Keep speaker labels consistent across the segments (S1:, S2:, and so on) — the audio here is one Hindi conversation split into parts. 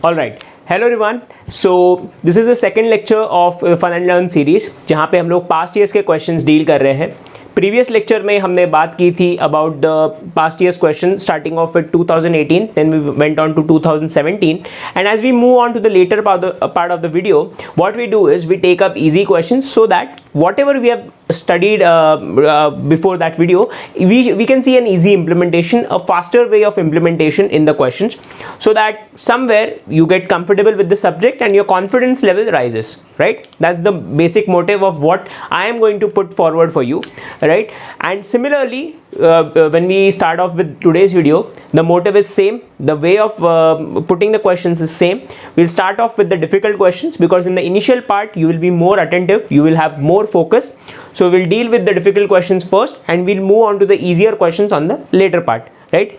S1: All right. Hello everyone. So this is the second lecture of Fun and Learn series जहाँ पे हम लोग पास्ट ईयर्स के क्वेश्चंस डील कर रहे हैं. प्रीवियस लेक्चर में हमने बात की थी about the past years question starting off with 2018, then we went on to 2017, and as we move on to the latter part of the video, what we do is we take up easy questions so that whatever we have studied before that video, we can see an easy implementation, a faster way of implementation in the questions, so that somewhere you get comfortable with the subject and your confidence level rises, right? That's the basic motive of what I am going to put forward for you, right? And similarly, when we start off with today's video, the motive is same, the way of putting the questions is same. We'll start off with the difficult questions because in the initial part you will be more attentive, you will have more focus. So we'll deal with the difficult questions first and we'll move on to the easier questions on the later part, right?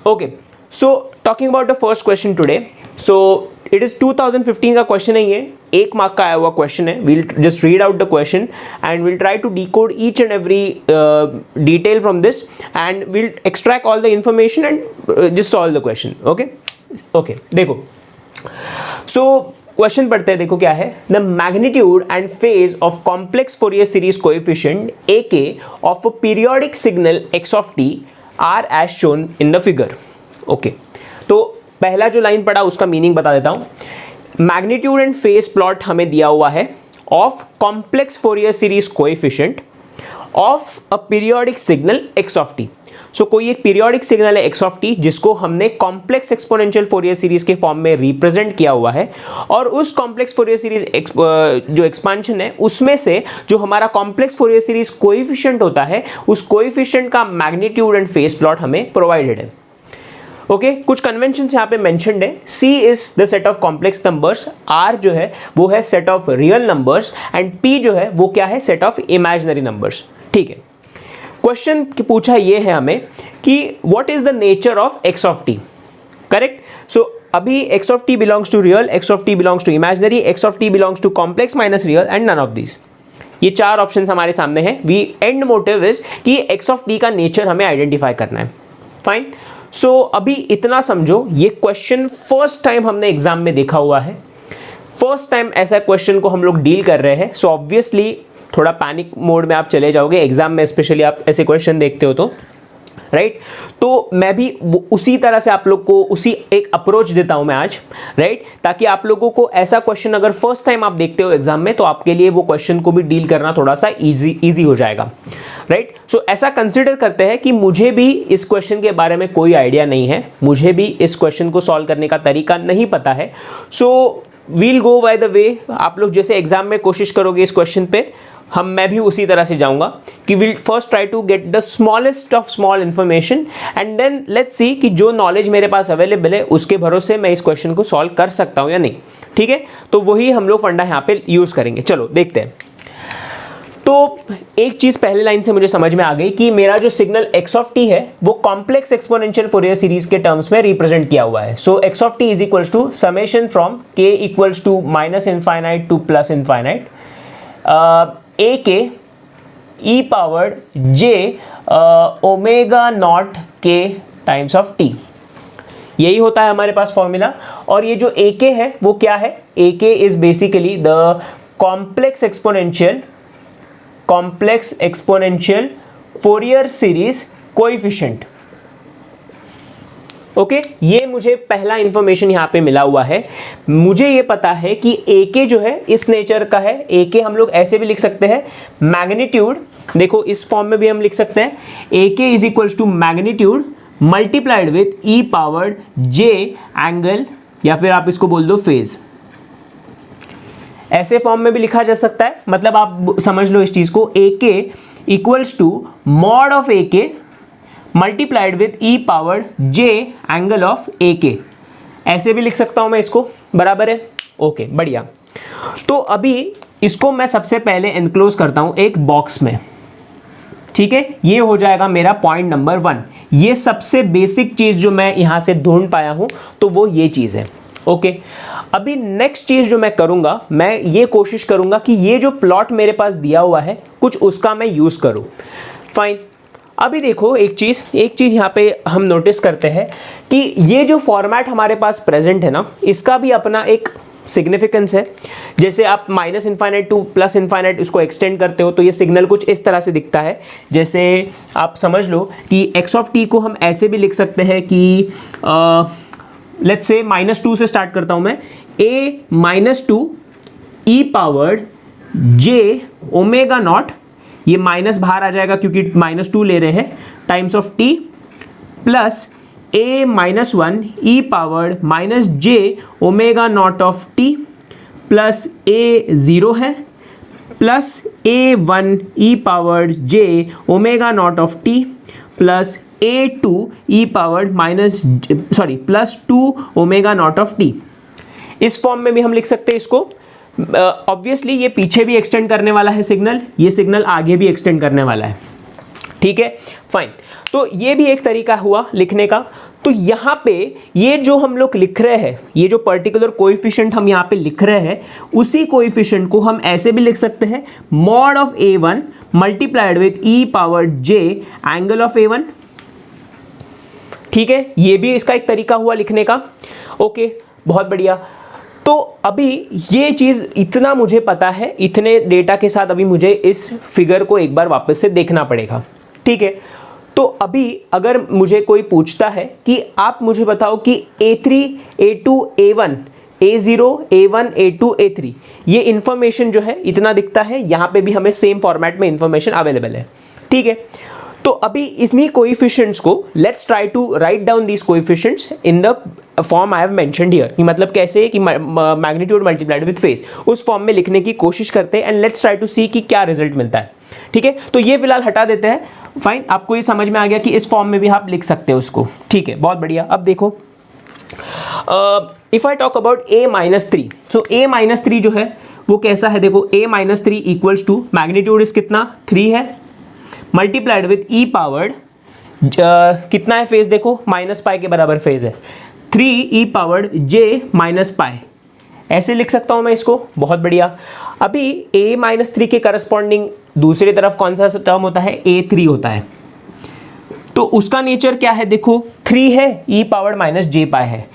S1: Okay, so talking about the first question today, so it is 2015 का क्वेश्चन है, ये 1 मार्क का आया हुआ क्वेश्चन है. We'll just read out the question and we'll try to decode each and every detail from this and we'll extract all the information and just solve the question. Okay, देखो. So क्वेश्चन पढ़ते हैं, देखो क्या है. The magnitude and phase of complex Fourier series coefficient AK of a periodic signal x of t are as shown in the figure. Okay, तो पहला जो लाइन पढ़ा उसका मीनिंग बता देता हूं. मैग्नीट्यूड एंड फेज प्लॉट हमें दिया हुआ है of complex Fourier series coefficient of a periodic signal x of t. सो कोई एक पीरियोडिक सिग्नल है x of t जिसको हमने कॉम्प्लेक्स एक्सपोनेंशियल फोरियर सीरीज के फॉर्म में रिप्रेजेंट किया हुआ है, और उस कॉम्प्लेक्स फोरियर सीरीज जो एक्सपांशन है उसमें से जो हमारा कॉम्प्लेक्स फोरियर सीरीज कोएफिशिएंट होता है उस कोएफिशिएंट का मैग्नीट्यूड एंड फेज प्लॉट हमें प्रोवाइडेड है. ओके, कुछ कन्वेंशन यहाँ पे मेंशन्ड है. C is the set of complex numbers, R जो है वो है set of real numbers and P जो है वो क्या है, सेट ऑफ इमेजिनरी नंबर्स. ठीक है, क्वेश्चन पूछा ये है हमें कि what is the nature of x of t. Correct. So अभी x of t belongs to real, x of t belongs to imaginary, x of t belongs to complex minus real and none of this. ये 4 ऑप्शंस हमारे सामने हैं. वी एंड मोटिव इज कि x of t का नेचर हमें आइडेंटिफाई करना है. फाइन. सो अभी इतना समझो, ये क्वेश्चन फर्स्ट टाइम हमने एग्जाम में देखा हुआ है, फर्स्ट टाइम ऐसा क्वेश्चन को हम लोग डील कर रहे हैं. सो ऑब्वियसली थोड़ा पैनिक मोड में आप चले जाओगे एग्जाम में, स्पेशली आप ऐसे क्वेश्चन देखते हो तो, राइट. तो मैं भी उसी तरह से आप लोग को उसी एक अप्रोच देता हूं मैं आज, राइट, ताकि आप लोगों को ऐसा क्वेश्चन अगर फर्स्ट टाइम आप देखते हो एग्जाम में तो आपके लिए वो क्वेश्चन को भी डील करना थोड़ा सा इजी हो जाएगा, राइट. सो ऐसा कंसिडर करते हैं कि मुझे भी इस क्वेश्चन के बारे में कोई आइडिया नहीं है, मुझे भी इस क्वेश्चन को सॉल्व करने का तरीका नहीं पता है. So we'll go by the way, आप लोग जैसे एग्जाम में कोशिश करोगे इस क्वेश्चन पे, मैं भी उसी तरह से जाऊंगा कि will first try to get the smallest of small information and then let's see कि जो नॉलेज मेरे पास अवेलेबल है उसके भरोसे मैं इस क्वेश्चन को सॉल्व कर सकता हूं या नहीं. ठीक है, तो वही हम लोग फंडा यहाँ पे यूज करेंगे. चलो देखते हैं. तो एक चीज पहले लाइन से मुझे समझ में आ गई कि मेरा जो सिग्नल x of t है वो कॉम्प्लेक्स एक्सपोनेंशियल फोरियर सीरीज के टर्म्स में रिप्रेजेंट किया हुआ है. So x of t is equals to summation from k equals to minus infinite to plus infinite AK e powered j omega naught k times of t. यही होता है हमारे पास फॉर्मूला. और ये जो AK है वो क्या है, AK is basically the complex exponential Fourier series coefficient. Okay, ये मुझे पहला इंफॉर्मेशन यहाँ पे मिला हुआ है. मुझे ये पता है कि AK जो है इस नेचर का है. AK हम लोग ऐसे भी लिख सकते हैं, मैग्नीट्यूड, देखो इस फॉर्म में भी हम लिख सकते हैं, AK is equals to magnitude multiplied with e powered j angle, या फिर आप इसको बोल दो फेज. ऐसे फॉर्म में भी लिखा जा सकता है. मतलब आप समझ लो इस चीज को, AK equals to mod of AK multiplied with e powered j angle of AK. ऐसे भी लिख सकता हूं मैं इसको, बराबर है. ओके, बढ़िया. तो अभी इसको मैं सबसे पहले एनक्लोज करता हूं एक बॉक्स में. ठीक है, ये हो जाएगा मेरा पॉइंट नंबर 1. ये सबसे बेसिक चीज जो मैं यहां से ढूंढ पाया हूं तो वो ये चीज है. ओके, अभी नेक्स्ट चीज जो मैं करूंगा, मैं ये कोशिश करूंगा कि ये जो प्लॉट मेरे पास दिया हुआ है कुछ उसका मैं यूज करूं. फाइन. अभी देखो एक चीज़ यहाँ पे हम नोटिस करते हैं कि ये जो फॉर्मेट हमारे पास प्रेजेंट है ना, इसका भी अपना एक सिग्निफिकेंस है। जैसे आप minus infinite to plus infinite इसको एक्सटेंड करते हो तो ये सिग्नल कुछ इस तरह से दिखता है। जैसे आप समझ लो कि एक्स ऑफ टी को हम ऐसे भी लिख सकते हैं कि लेट्स से -2 से स्टार्ट करता हूँ मैं, a -2 e powered j omega not, ये माइनस बाहर आ जाएगा क्योंकि -2 ले रहे हैं, times of t plus a -1 e powered -j omega not of t plus a 0 है plus a1 e powered j omega not of t plus a2 e powered plus 2 omega naught of t। इस फॉर्म में भी हम लिख सकते हैं इसको। ऑब्वियसली ये पीछे भी एक्सटेंड करने वाला है सिग्नल, ये सिग्नल आगे भी एक्सटेंड करने वाला है, ठीक है, फाइन। तो ये भी एक तरीका हुआ लिखने का। तो यहाँ पे ये जो हम लोग लिख रहे हैं, ये जो पर्टिकुलर कोएफिशिएंट हम यहाँ पे लिख रहे हैं, उसी कोएफिशिएंट को हम ऐसे भी लिख सकते हैं, mod of a1 multiplied with e power j angle of a1, ठीक है। ये भी इसका एक तरीका हुआ लिखने का। ओके, बहुत बढ़िया। तो अभी ये चीज़ इतना मुझे पता है, इतने डेटा के साथ अभी मुझे इस फिगर को एक बार वापस से देखना पड़ेगा, ठीक है। तो अभी अगर मुझे कोई पूछता है कि आप मुझे बताओ कि a3 a2 a1 a0 a1 a2 a3 ये इंफॉर्मेशन जो है इतना दिखता है, यहाँ पे भी हमें सेम फॉर्मेट में इंफॉर्मेशन अवेलेबल है, ठीक है। तो अभी इन्हीं कोएफिशिएंट्स को let's try to write down these coefficients in the form I have mentioned here, कि मतलब कैसे कि मैग्नीट्यूड मल्टीप्लाइड विद फेज, उस फॉर्म में लिखने की कोशिश करते हैं and let's try to see कि क्या रिजल्ट मिलता है, ठीक है। तो ये फिलहाल हटा देते हैं, फाइन। आपको ये समझ में आ गया कि इस फॉर्म में भी आप लिख सकते हो उसको, ठीक है, बहुत बढ़िया। अब देखो if I talk about a-3, so a-3 जो है वो कैसा है, देखो a-3 इक्वल्स टू मैग्नीट्यूड इस कितना 3 है मल्टीप्लाइड विथ e पावर्ड कितना है फेज, देखो -π के बराबर फेज है, 3 e पावर्ड j -π, ऐसे लिख सकता हूं मैं इसको, बहुत बढ़िया। अभी a-3 के करस्पॉन्डिंग दूसरी तरफ कौन सा टर्म होता है, a3 होता है। तो उसका नेचर क्या है, देखो 3 है e पावर्ड -j π है,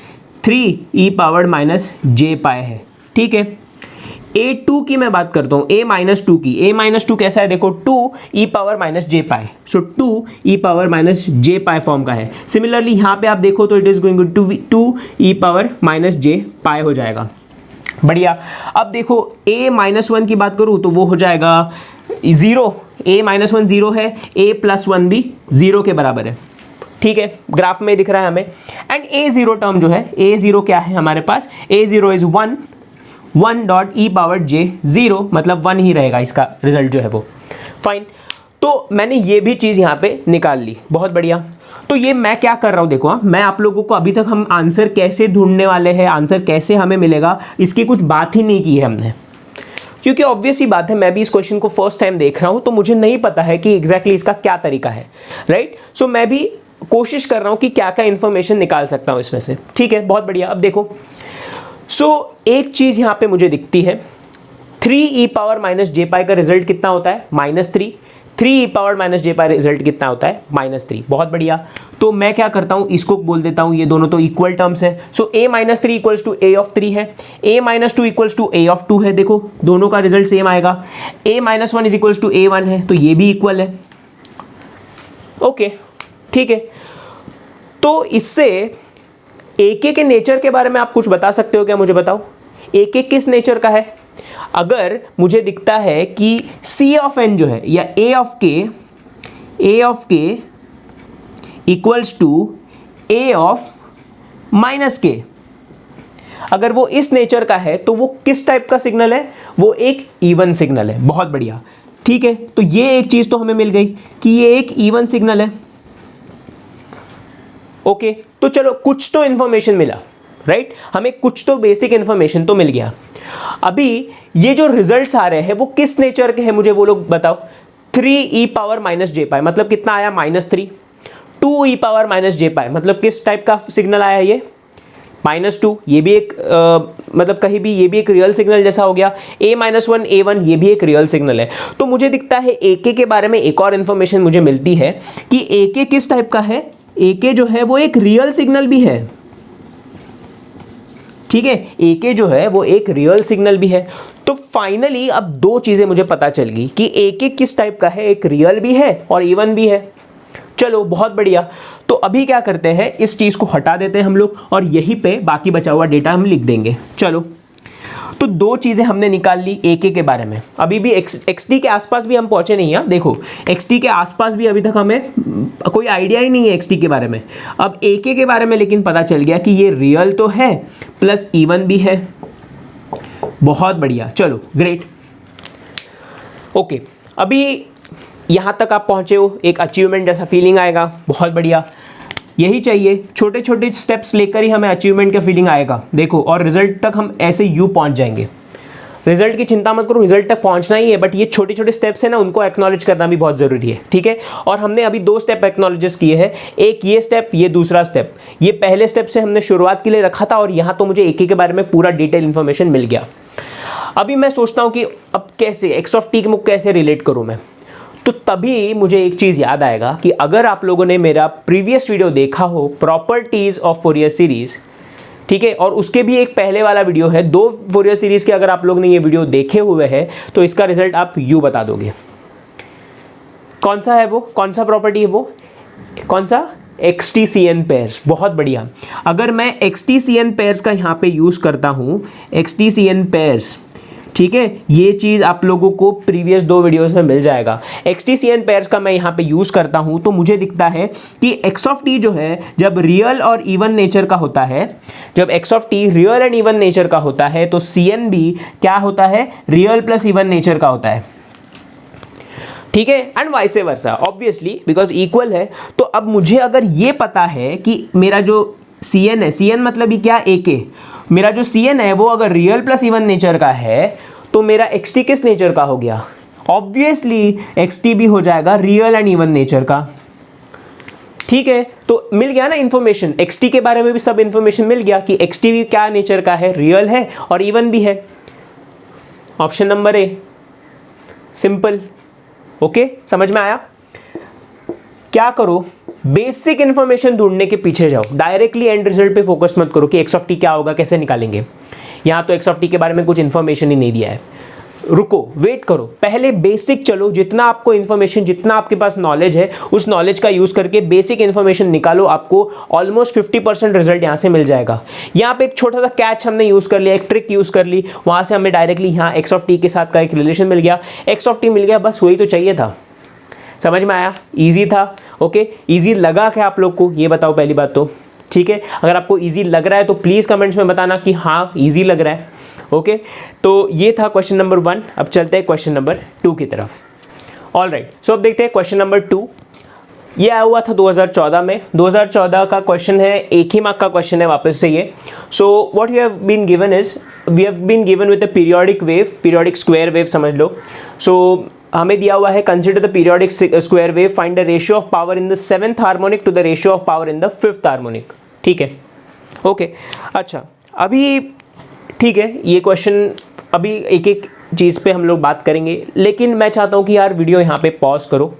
S1: 3 e पावर्ड -j π है, ठीक है। a2 की मैं बात करता हूँ, a-2 की, a-2 कैसा है, देखो 2 e power -j π, so 2 e power -j π form का है। सिमिलरली यहाँ पे आप देखो तो it is going to be 2 e power -j π हो जाएगा, बढ़िया। अब देखो a-1 की बात करूँ तो वो हो जाएगा 0, a-1 0 है, a+1 भी 0 के बराबर है, ठीक है, ग्राफ में दिख रहा है हमें। एंड a0 टर्म जो है, a0 क्या है हमारे पास, a0 is 1 dot e power j 0, मतलब 1 ही रहेगा इसका रिजल्ट जो है वो, फाइन। तो मैंने ये भी चीज़ यहाँ पे निकाल ली, बहुत बढ़िया। तो ये मैं क्या कर रहा हूँ, देखो मैं आप लोगों को अभी तक हम आंसर कैसे ढूंढने वाले हैं, आंसर कैसे हमें मिलेगा, इसकी कुछ बात ही नहीं की है हमने, क्योंकि ऑब्वियस ही बात है मैं भी इस क्वेश्चन को फर्स्ट टाइम देख रहा हूँ, तो मुझे नहीं पता है कि एग्जैक्टली इसका क्या तरीका है, राइट। सो मैं भी कोशिश कर रहा हूँ कि क्या क्या इन्फॉर्मेशन निकाल सकता हूँ इसमें से, ठीक है, बहुत बढ़िया। अब देखो एक चीज़ यहाँ पे मुझे दिखती है, 3 e पावर -j π का रिजल्ट कितना होता है, -3, 3 e पावर -j π रिजल्ट कितना होता है, -3, बहुत बढ़िया। तो मैं क्या करता हूँ, इसको बोल देता हूँ, ये दोनों तो इक्वल टर्म्स है, so a-3 equals to a of 3 है, a-2 equals to a of 2 है, देखो दोनों का रिजल्ट सेम आएगा। a-1 is equals to a1 है, तो ये भी इक्वल है, ओके, ठीक है। तो इससे AK के नेचर के बारे में आप कुछ बता सकते हो क्या, मुझे बताओ, AK किस नेचर का है। अगर मुझे दिखता है कि C ऑफ n जो है या A of k equals to A of -k, अगर वो इस नेचर का है तो वो किस टाइप का सिग्नल है, वो एक इवन सिग्नल है, बहुत बढ़िया, ठीक है। तो ये एक चीज़ तो हमें मिल गई कि ये एक इवन सिग्नल है, ओके। तो चलो कुछ तो इन्फॉर्मेशन मिला, राइट, हमें कुछ तो बेसिक इन्फॉर्मेशन तो मिल गया। अभी ये जो रिजल्ट्स आ रहे हैं वो किस नेचर के हैं, मुझे वो लोग बताओ। 3 e पावर -j π मतलब कितना आया, -3, 2 e पावर -j π मतलब किस टाइप का सिग्नल आया, ये -2 ये भी एक मतलब कहीं भी ये भी एक रियल सिग्नल जैसा हो गया। a-1 a1 ये भी एक रियल सिग्नल है। तो मुझे दिखता है ak के बारे में एक और इन्फॉर्मेशन मुझे मिलती है कि ak किस टाइप का है, ak जो है वो एक रियल सिग्नल भी है, ठीक है, ak जो है वो एक रियल सिग्नल भी है। तो फाइनली अब दो चीज़ें मुझे पता चल गई कि ak किस टाइप का है, एक रियल भी है और इवन भी है। चलो बहुत बढ़िया। तो अभी क्या करते हैं, इस चीज़ को हटा देते हैं हम लोग और यहीं पे बाकी बचा हुआ डेटा हम लिख देंगे। चलो, तो दो चीज़ें हमने निकाल ली ak के बारे में। अभी भी xt के आसपास भी हम पहुँचे नहीं हैं, देखो xt के आसपास भी अभी तक हमें कोई आइडिया ही नहीं है xt के बारे में। अब ak के बारे में लेकिन पता चल गया कि ये रियल तो है प्लस इवन भी है। बहुत बढ़िया, चलो ग्रेट। ओके, अभी यहाँ तक आप पहुँचे हो, एक अचीवमेंट जैसा फीलिंग आएगा। बहुत बढ़िया, यही चाहिए, छोटे छोटे स्टेप्स लेकर ही हमें अचीवमेंट का फीलिंग आएगा। देखो, और रिजल्ट तक हम ऐसे यूँ पहुँच जाएंगे। रिजल्ट की चिंता मत करो, रिजल्ट तक पहुँचना ही है, बट ये छोटे छोटे स्टेप्स है ना, उनको एक्नॉलेज करना भी बहुत ज़रूरी है, ठीक है। और हमने अभी दो स्टेप एक्नॉलेजेस किए हैं, एक ये स्टेप, ये दूसरा स्टेप। ये पहले स्टेप से हमने शुरुआत के लिए रखा था और यहाँ तो मुझे AK के बारे में पूरा डिटेल इन्फॉर्मेशन मिल गया। अभी मैं सोचता हूँ कि अब कैसे x ऑफ t को कैसे रिलेट करूँ मैं। तो तभी मुझे एक चीज़ याद आएगा कि अगर आप लोगों ने मेरा प्रीवियस वीडियो देखा हो, प्रॉपर्टीज़ ऑफ फोरियर सीरीज़, ठीक है, और उसके भी एक पहले वाला वीडियो है, दो फोरियर सीरीज़ के अगर आप लोगों ने ये वीडियो देखे हुए हैं तो इसका रिजल्ट आप यूँ बता दोगे। कौन सा है वो, कौन सा प्रॉपर्टी है वो, कौन सा, XTCN पेयर्स। बहुत बढ़िया। अगर मैं XTCN पेयर्स का यहाँ पे यूज़ करता हूँ, XTCN पेयर्स, ठीक है, ये चीज़ आप लोगों को प्रीवियस दो वीडियोस में मिल जाएगा। XTCN पेयर्स का मैं यहाँ पे यूज़ करता हूँ तो मुझे दिखता है कि x ऑफ t जो है जब रियल और इवन नेचर का होता है, जब x of t real and even nature का होता है तो Cn भी क्या होता है, रियल प्लस इवन नेचर का होता है, ठीक है, and vice versa obviously because equal है। तो अब मुझे अगर ये पता है कि मेरा जो Cn है, Cn मतलब ही क्या, AK, मेरा जो Cn है वो अगर रियल प्लस इवन नेचर का है तो मेरा xt किस नेचर का हो गया, ऑब्वियसली xt भी हो जाएगा रियल एंड इवन नेचर का, ठीक है। तो मिल गया ना इन्फॉर्मेशन, xt के बारे में भी सब इन्फॉर्मेशन मिल गया कि xt भी क्या नेचर का है, रियल है और इवन भी है। Option number A, simple. Okay, समझ में आया। क्या करो, बेसिक इंफॉर्मेशन ढूंढने के पीछे जाओ, डायरेक्टली एंड रिजल्ट पे फोकस मत करो कि x ऑफ t क्या होगा, कैसे निकालेंगे। यहाँ तो x ऑफ t के बारे में कुछ इन्फॉर्मेशन ही नहीं दिया है। रुको, वेट करो, पहले बेसिक चलो, जितना आपको इन्फॉर्मेशन, जितना आपके पास नॉलेज है उस नॉलेज का यूज़ करके बेसिक इन्फॉर्मेशन निकालो, आपको ऑलमोस्ट 50% रिजल्ट यहाँ से मिल जाएगा। यहाँ पे एक छोटा सा कैच हमने यूज़ कर लिया, एक ट्रिक यूज़ कर ली, वहाँ से हमें डायरेक्टली यहाँ x ऑफ t के साथ का एक रिलेशन मिल गया, x ऑफ t मिल गया, बस वही तो चाहिए था। समझ में आया, इजी था। ओके, इजी लगा क्या आप लोग को, ये बताओ पहली बात तो, ठीक है। अगर आपको इजी लग रहा है तो प्लीज़ कमेंट्स में बताना कि हाँ इजी लग रहा है। ओके, तो ये था क्वेश्चन नंबर 1। अब चलते हैं क्वेश्चन नंबर 2 की तरफ। ऑल राइट, सो अब देखते हैं क्वेश्चन नंबर 2। ये आया हुआ था 2014 में। 2014 का क्वेश्चन है, एक ही मार्क का क्वेश्चन है वापस से ये। So what you have been given is, we have been given with a periodic wave, periodic square wave समझ लो। सो हमें दिया हुआ है, consider the periodic square wave, find the ratio of power in the 7th harmonic to the ratio of power in the 5th harmonic, ठीक है। ओके, अच्छा, अभी ठीक है, ये क्वेश्चन अभी एक एक चीज़ पे हम लोग बात करेंगे, लेकिन मैं चाहता हूँ कि यार वीडियो यहाँ पे पॉज करो,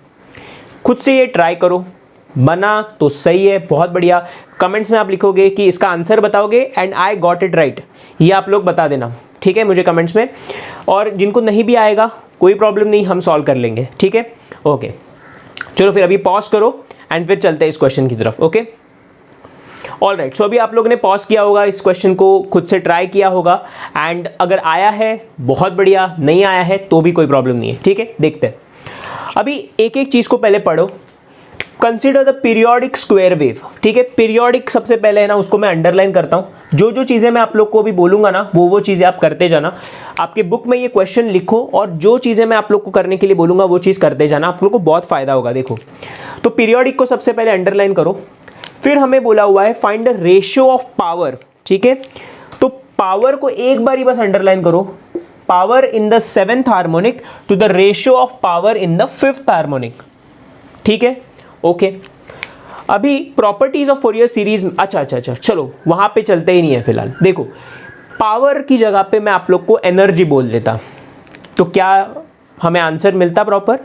S1: खुद से ये ट्राई करो, बना तो सही है, बहुत बढ़िया। कमेंट्स में आप लिखोगे कि इसका आंसर बताओगे and I got it right, ये आप लोग बता देना, ठीक है, मुझे कमेंट्स में। और जिनको नहीं भी आएगा कोई प्रॉब्लम नहीं, हम सॉल्व कर लेंगे, ठीक है। ओके, चलो फिर अभी पॉज करो एंड फिर चलते हैं इस क्वेश्चन की तरफ। ओके, ऑल राइट, सो अभी आप लोगों ने पॉज किया होगा, इस क्वेश्चन को खुद से ट्राई किया होगा, एंड अगर आया है बहुत बढ़िया, नहीं आया है तो भी कोई प्रॉब्लम नहीं है, ठीक है। देखते हैं, अभी एक एक चीज़ को पहले पढ़ो। Consider the periodic square wave, ठीक है। पीरियोडिक सबसे पहले है ना, उसको मैं अंडरलाइन करता हूँ। जो जो चीज़ें मैं आप लोग को भी बोलूँगा ना, वो चीज़ें आप करते जाना। आपके बुक में ये क्वेश्चन लिखो और जो चीज़ें मैं आप लोग को करने के लिए बोलूँगा वो चीज़ करते जाना, आप लोग को बहुत फ़ायदा होगा। देखो, तो पीरियोडिक को सबसे पहले अंडरलाइन करो, फिर हमें बोला हुआ है find the ratio of power, ठीक है। तो पावर को एक बार ही बस अंडरलाइन करो, power in the 7th harmonic to the ratio of power in the 5th harmonic, ठीक है। ओके, अभी प्रॉपर्टीज ऑफ फोरियर सीरीज, अच्छा चलो वहां पे चलते ही नहीं है फिलहाल। देखो पावर की जगह पे मैं आप लोग को एनर्जी बोल देता तो क्या हमें आंसर मिलता प्रॉपर?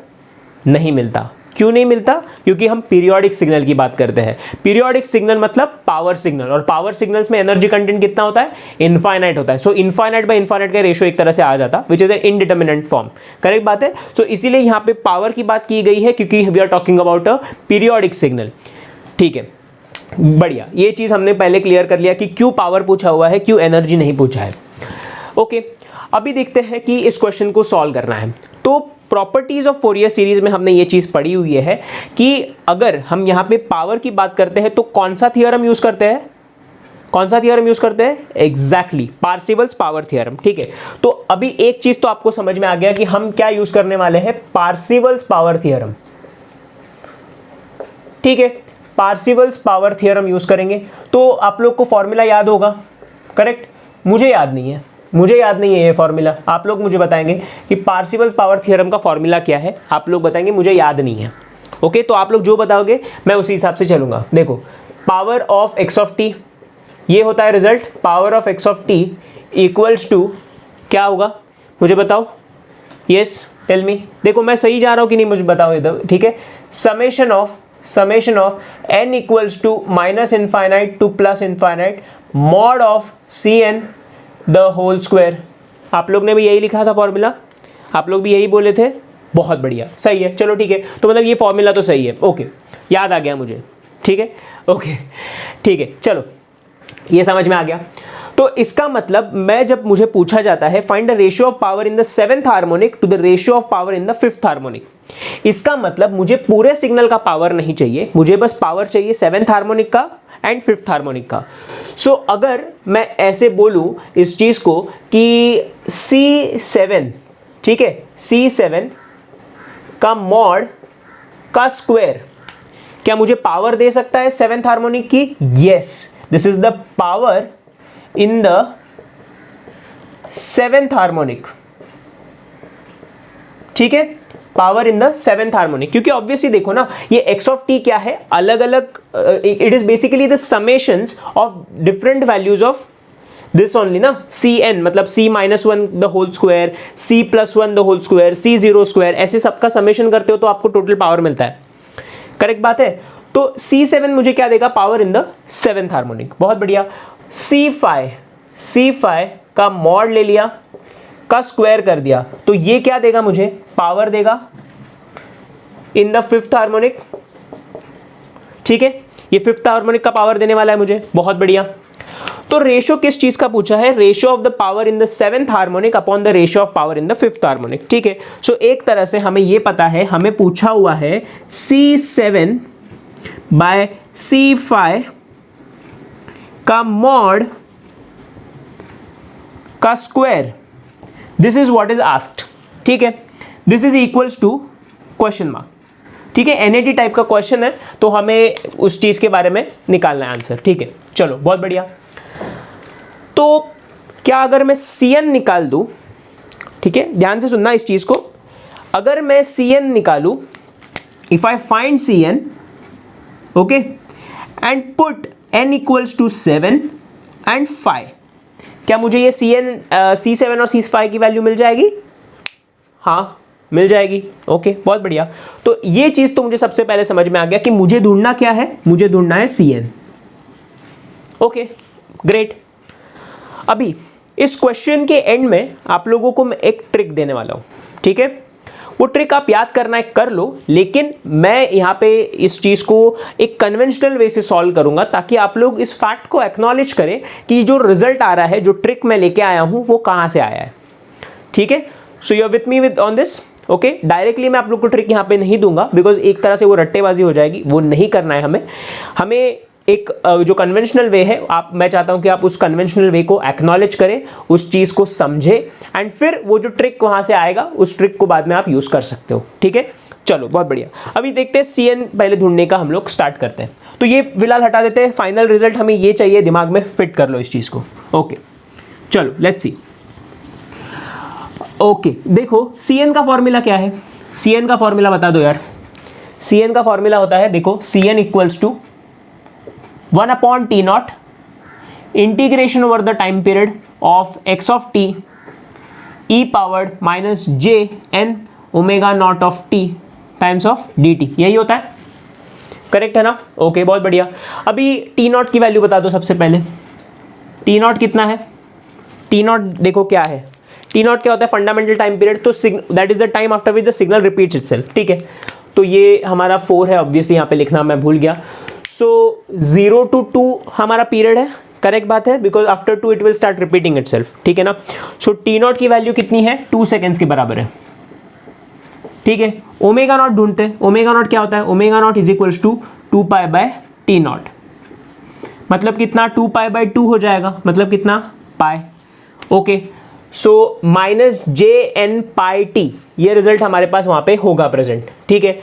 S1: नहीं मिलता। क्यों नहीं मिलता? क्योंकि हम पीरियोडिक सिग्नल की बात करते हैं। पीरियोडिक सिग्नल मतलब पावर सिग्नल, और पावर सिग्नल्स में एनर्जी कंटेंट कितना होता है? इनफाइनाइट होता है। सो इनफाइनाइट बाय इनफाइनाइट का रेशियो एक तरह से आ जाता, which is an indeterminate form. Correct बात है। सो इसीलिए यहां पे पावर की बात की गई है क्योंकि we are talking about a periodic signal. ठीक है, बढ़िया, ये चीज हमने पहले क्लियर कर लिया कि क्यों पावर पूछा हुआ है, क्यों एनर्जी नहीं पूछा है। ओके, अभी देखते हैं कि इस क्वेश्चन को सॉल्व करना है। तो प्रॉपर्टीज ऑफ फोरियर सीरीज में हमने ये चीज पढ़ी हुई है कि अगर हम यहां पे पावर की बात करते हैं तो कौन सा थ्योरम यूज करते हैं? कौन सा थ्योरम यूज करते हैं? Exactly, Parseval's power theorem. ठीक है, तो अभी एक चीज तो आपको समझ में आ गया कि हम क्या यूज करने वाले हैं? पार्सीवल्स पावर थ्योरम। ठीक है, पार्सीवल्स पावर थ्योरम यूज करेंगे। तो आप लोग को फॉर्मूला याद होगा, करेक्ट? मुझे याद नहीं है ये फॉर्मूला। आप लोग मुझे बताएंगे कि पार्सीवल्स पावर थ्योरम का फॉर्मूला क्या है। आप लोग बताएंगे मुझे याद नहीं है। ओके, तो आप लोग जो बताओगे मैं उसी हिसाब से चलूंगा। देखो, power of x of t, ये होता है result. Power of x of t equals to क्या होगा? मुझे बताओ। Yes, tell me. देखो मैं सही जा रहा हूं कि नहीं मुझे बताओ इधर। ठीक है, summation of n equals to minus infinite to plus infinite mod of c n the whole square. आप लोग ने भी यही लिखा था फॉर्मूला, आप लोग भी यही बोले थे। बहुत बढ़िया, सही है। चलो ठीक है, तो मतलब ये फॉर्मूला तो सही है। ओके, याद आ गया मुझे। ठीक है, ओके ठीक है, चलो ये समझ में आ गया। तो इसका मतलब मैं जब मुझे पूछा जाता है find the ratio of power in the 7th harmonic to the ratio of power in the 5th harmonic, इसका मतलब मुझे पूरे सिग्नल का पावर नहीं चाहिए, मुझे बस पावर चाहिए 7th हार्मोनिक का एंड 5th हार्मोनिक का। सो अगर मैं ऐसे बोलूं इस चीज को कि C7, ठीक है, C7 का मॉड का स्क्वायर क्या मुझे पावर दे सकता है 7th हार्मोनिक की? Yes, this is the power in the 7th harmonic. ठीक है, power in the 7th harmonic, क्योंकि ऑब्वियसली देखो ना ये एक्स ऑफ टी क्या है? अलग अलग, it is basically the summations of different values of this only ना। सी एन मतलब c minus one the whole square, c plus one the whole square, c zero square, ऐसे सबका समेशन करते हो तो आपको टोटल पावर मिलता है। करेक्ट बात है। तो C7 मुझे क्या देगा? Power in the 7th harmonic. बहुत बढ़िया। C5 का मॉड ले लिया, का स्क्वायर कर दिया, तो ये क्या देगा मुझे? पावर देगा इन द 5th हार्मोनिक। ठीक है, ये 5th हार्मोनिक का पावर देने वाला है मुझे। बहुत बढ़िया। तो रेशियो किस चीज का पूछा है? Ratio of the power in the 7th harmonic upon the ratio of power in the 5th harmonic. ठीक है, सो एक तरह से हमें ये पता है, हमें पूछा हुआ है C7 बाय C5 का मॉड का square, this is what is asked. ठीक है, this is equals to question mark. ठीक है, एनएटी टाइप का क्वेश्चन है तो हमें उस चीज के बारे में निकालना है आंसर। ठीक है, चलो बहुत बढ़िया। तो क्या अगर मैं Cn निकाल दूं, ठीक है, ध्यान से सुनना इस चीज को, अगर मैं Cn निकालूं, if I find Cn, okay, and put n equals to 7 and 5, क्या मुझे ये C7 और C5 की वैल्यू मिल जाएगी? हाँ, मिल जाएगी। ओके, बहुत बढ़िया। तो ये चीज तो मुझे सबसे पहले समझ में आ गया कि मुझे ढूंढना क्या है? मुझे ढूंढना है Cn। Okay, great. अभी इस क्वेश्चन के एंड में आप लोगों को मैं एक ट्रिक देने वाला हूं। ठीक है, वो ट्रिक आप याद करना है कर लो, लेकिन मैं यहाँ पे इस चीज़ को एक कन्वेंशनल वे से सॉल्व करूँगा ताकि आप लोग इस फैक्ट को एक्नॉलेज करें कि जो रिजल्ट आ रहा है, जो ट्रिक मैं लेके आया हूँ, वो कहाँ से आया है। ठीक है, so you are with me with on this. Okay, directly मैं आप लोग को ट्रिक यहाँ पे नहीं दूंगा बिकॉज एक तरह से वो रट्टेबाजी हो जाएगी, वो नहीं करना है हमें एक जो कन्वेंशनल वे है, मैं चाहता हूं कि आप उस कन्वेंशनल वे को एक्नॉलेज करें, उस चीज को समझे, एंड फिर वो जो ट्रिक वहां से आएगा उस ट्रिक को बाद में आप यूज कर सकते हो। ठीक है, चलो बहुत बढ़िया। अभी देखते हैं Cn पहले ढूंढने का हम लोग स्टार्ट करते हैं। तो ये फिलहाल हटा देते हैं, फाइनल रिजल्ट हमें ये चाहिए, दिमाग में फिट कर लो इस चीज को। ओके, चलो लेट्स सी। ओके, देखो Cn का फॉर्मूला क्या है? Cn का फॉर्मूला बता दो यार। Cn का फॉर्मूला होता है, देखो, Cn equals to 1 upon t naught integration over the time period of x of t e powered minus J n omega not of t times of d t, यही होता है, करेक्ट है ना? ओके, बहुत बढ़िया। अभी टी नॉट की वैल्यू बता दो सबसे पहले। टी नॉट कितना है? टी नॉट देखो क्या है, टी नॉट क्या होता है? फंडामेंटल टाइम पीरियड, तो that is the time after which the signal repeats itself, ठीक है? तो ये हमारा 4 है, ऑब्वियसली यहाँ पे लिखना मैं भूल गया। सो 0 to 2 हमारा पीरियड है, करेक्ट बात है, because after 2 it will start repeating itself, ठीक है ना? सो टी नॉट की वैल्यू कितनी है? 2 सेकेंड्स के बराबर है, ठीक है? ओमेगा नॉट ढूंढते हैं। ओमेगा नॉट क्या होता है? Omega naught is equals to 2 pi by t naught, मतलब कितना? 2 पाई बाय 2 हो जाएगा, मतलब कितना? पाई। ओके, सो माइनस जे एन पाई टी, ये रिजल्ट हमारे पास वहां पे होगा प्रेजेंट, ठीक है?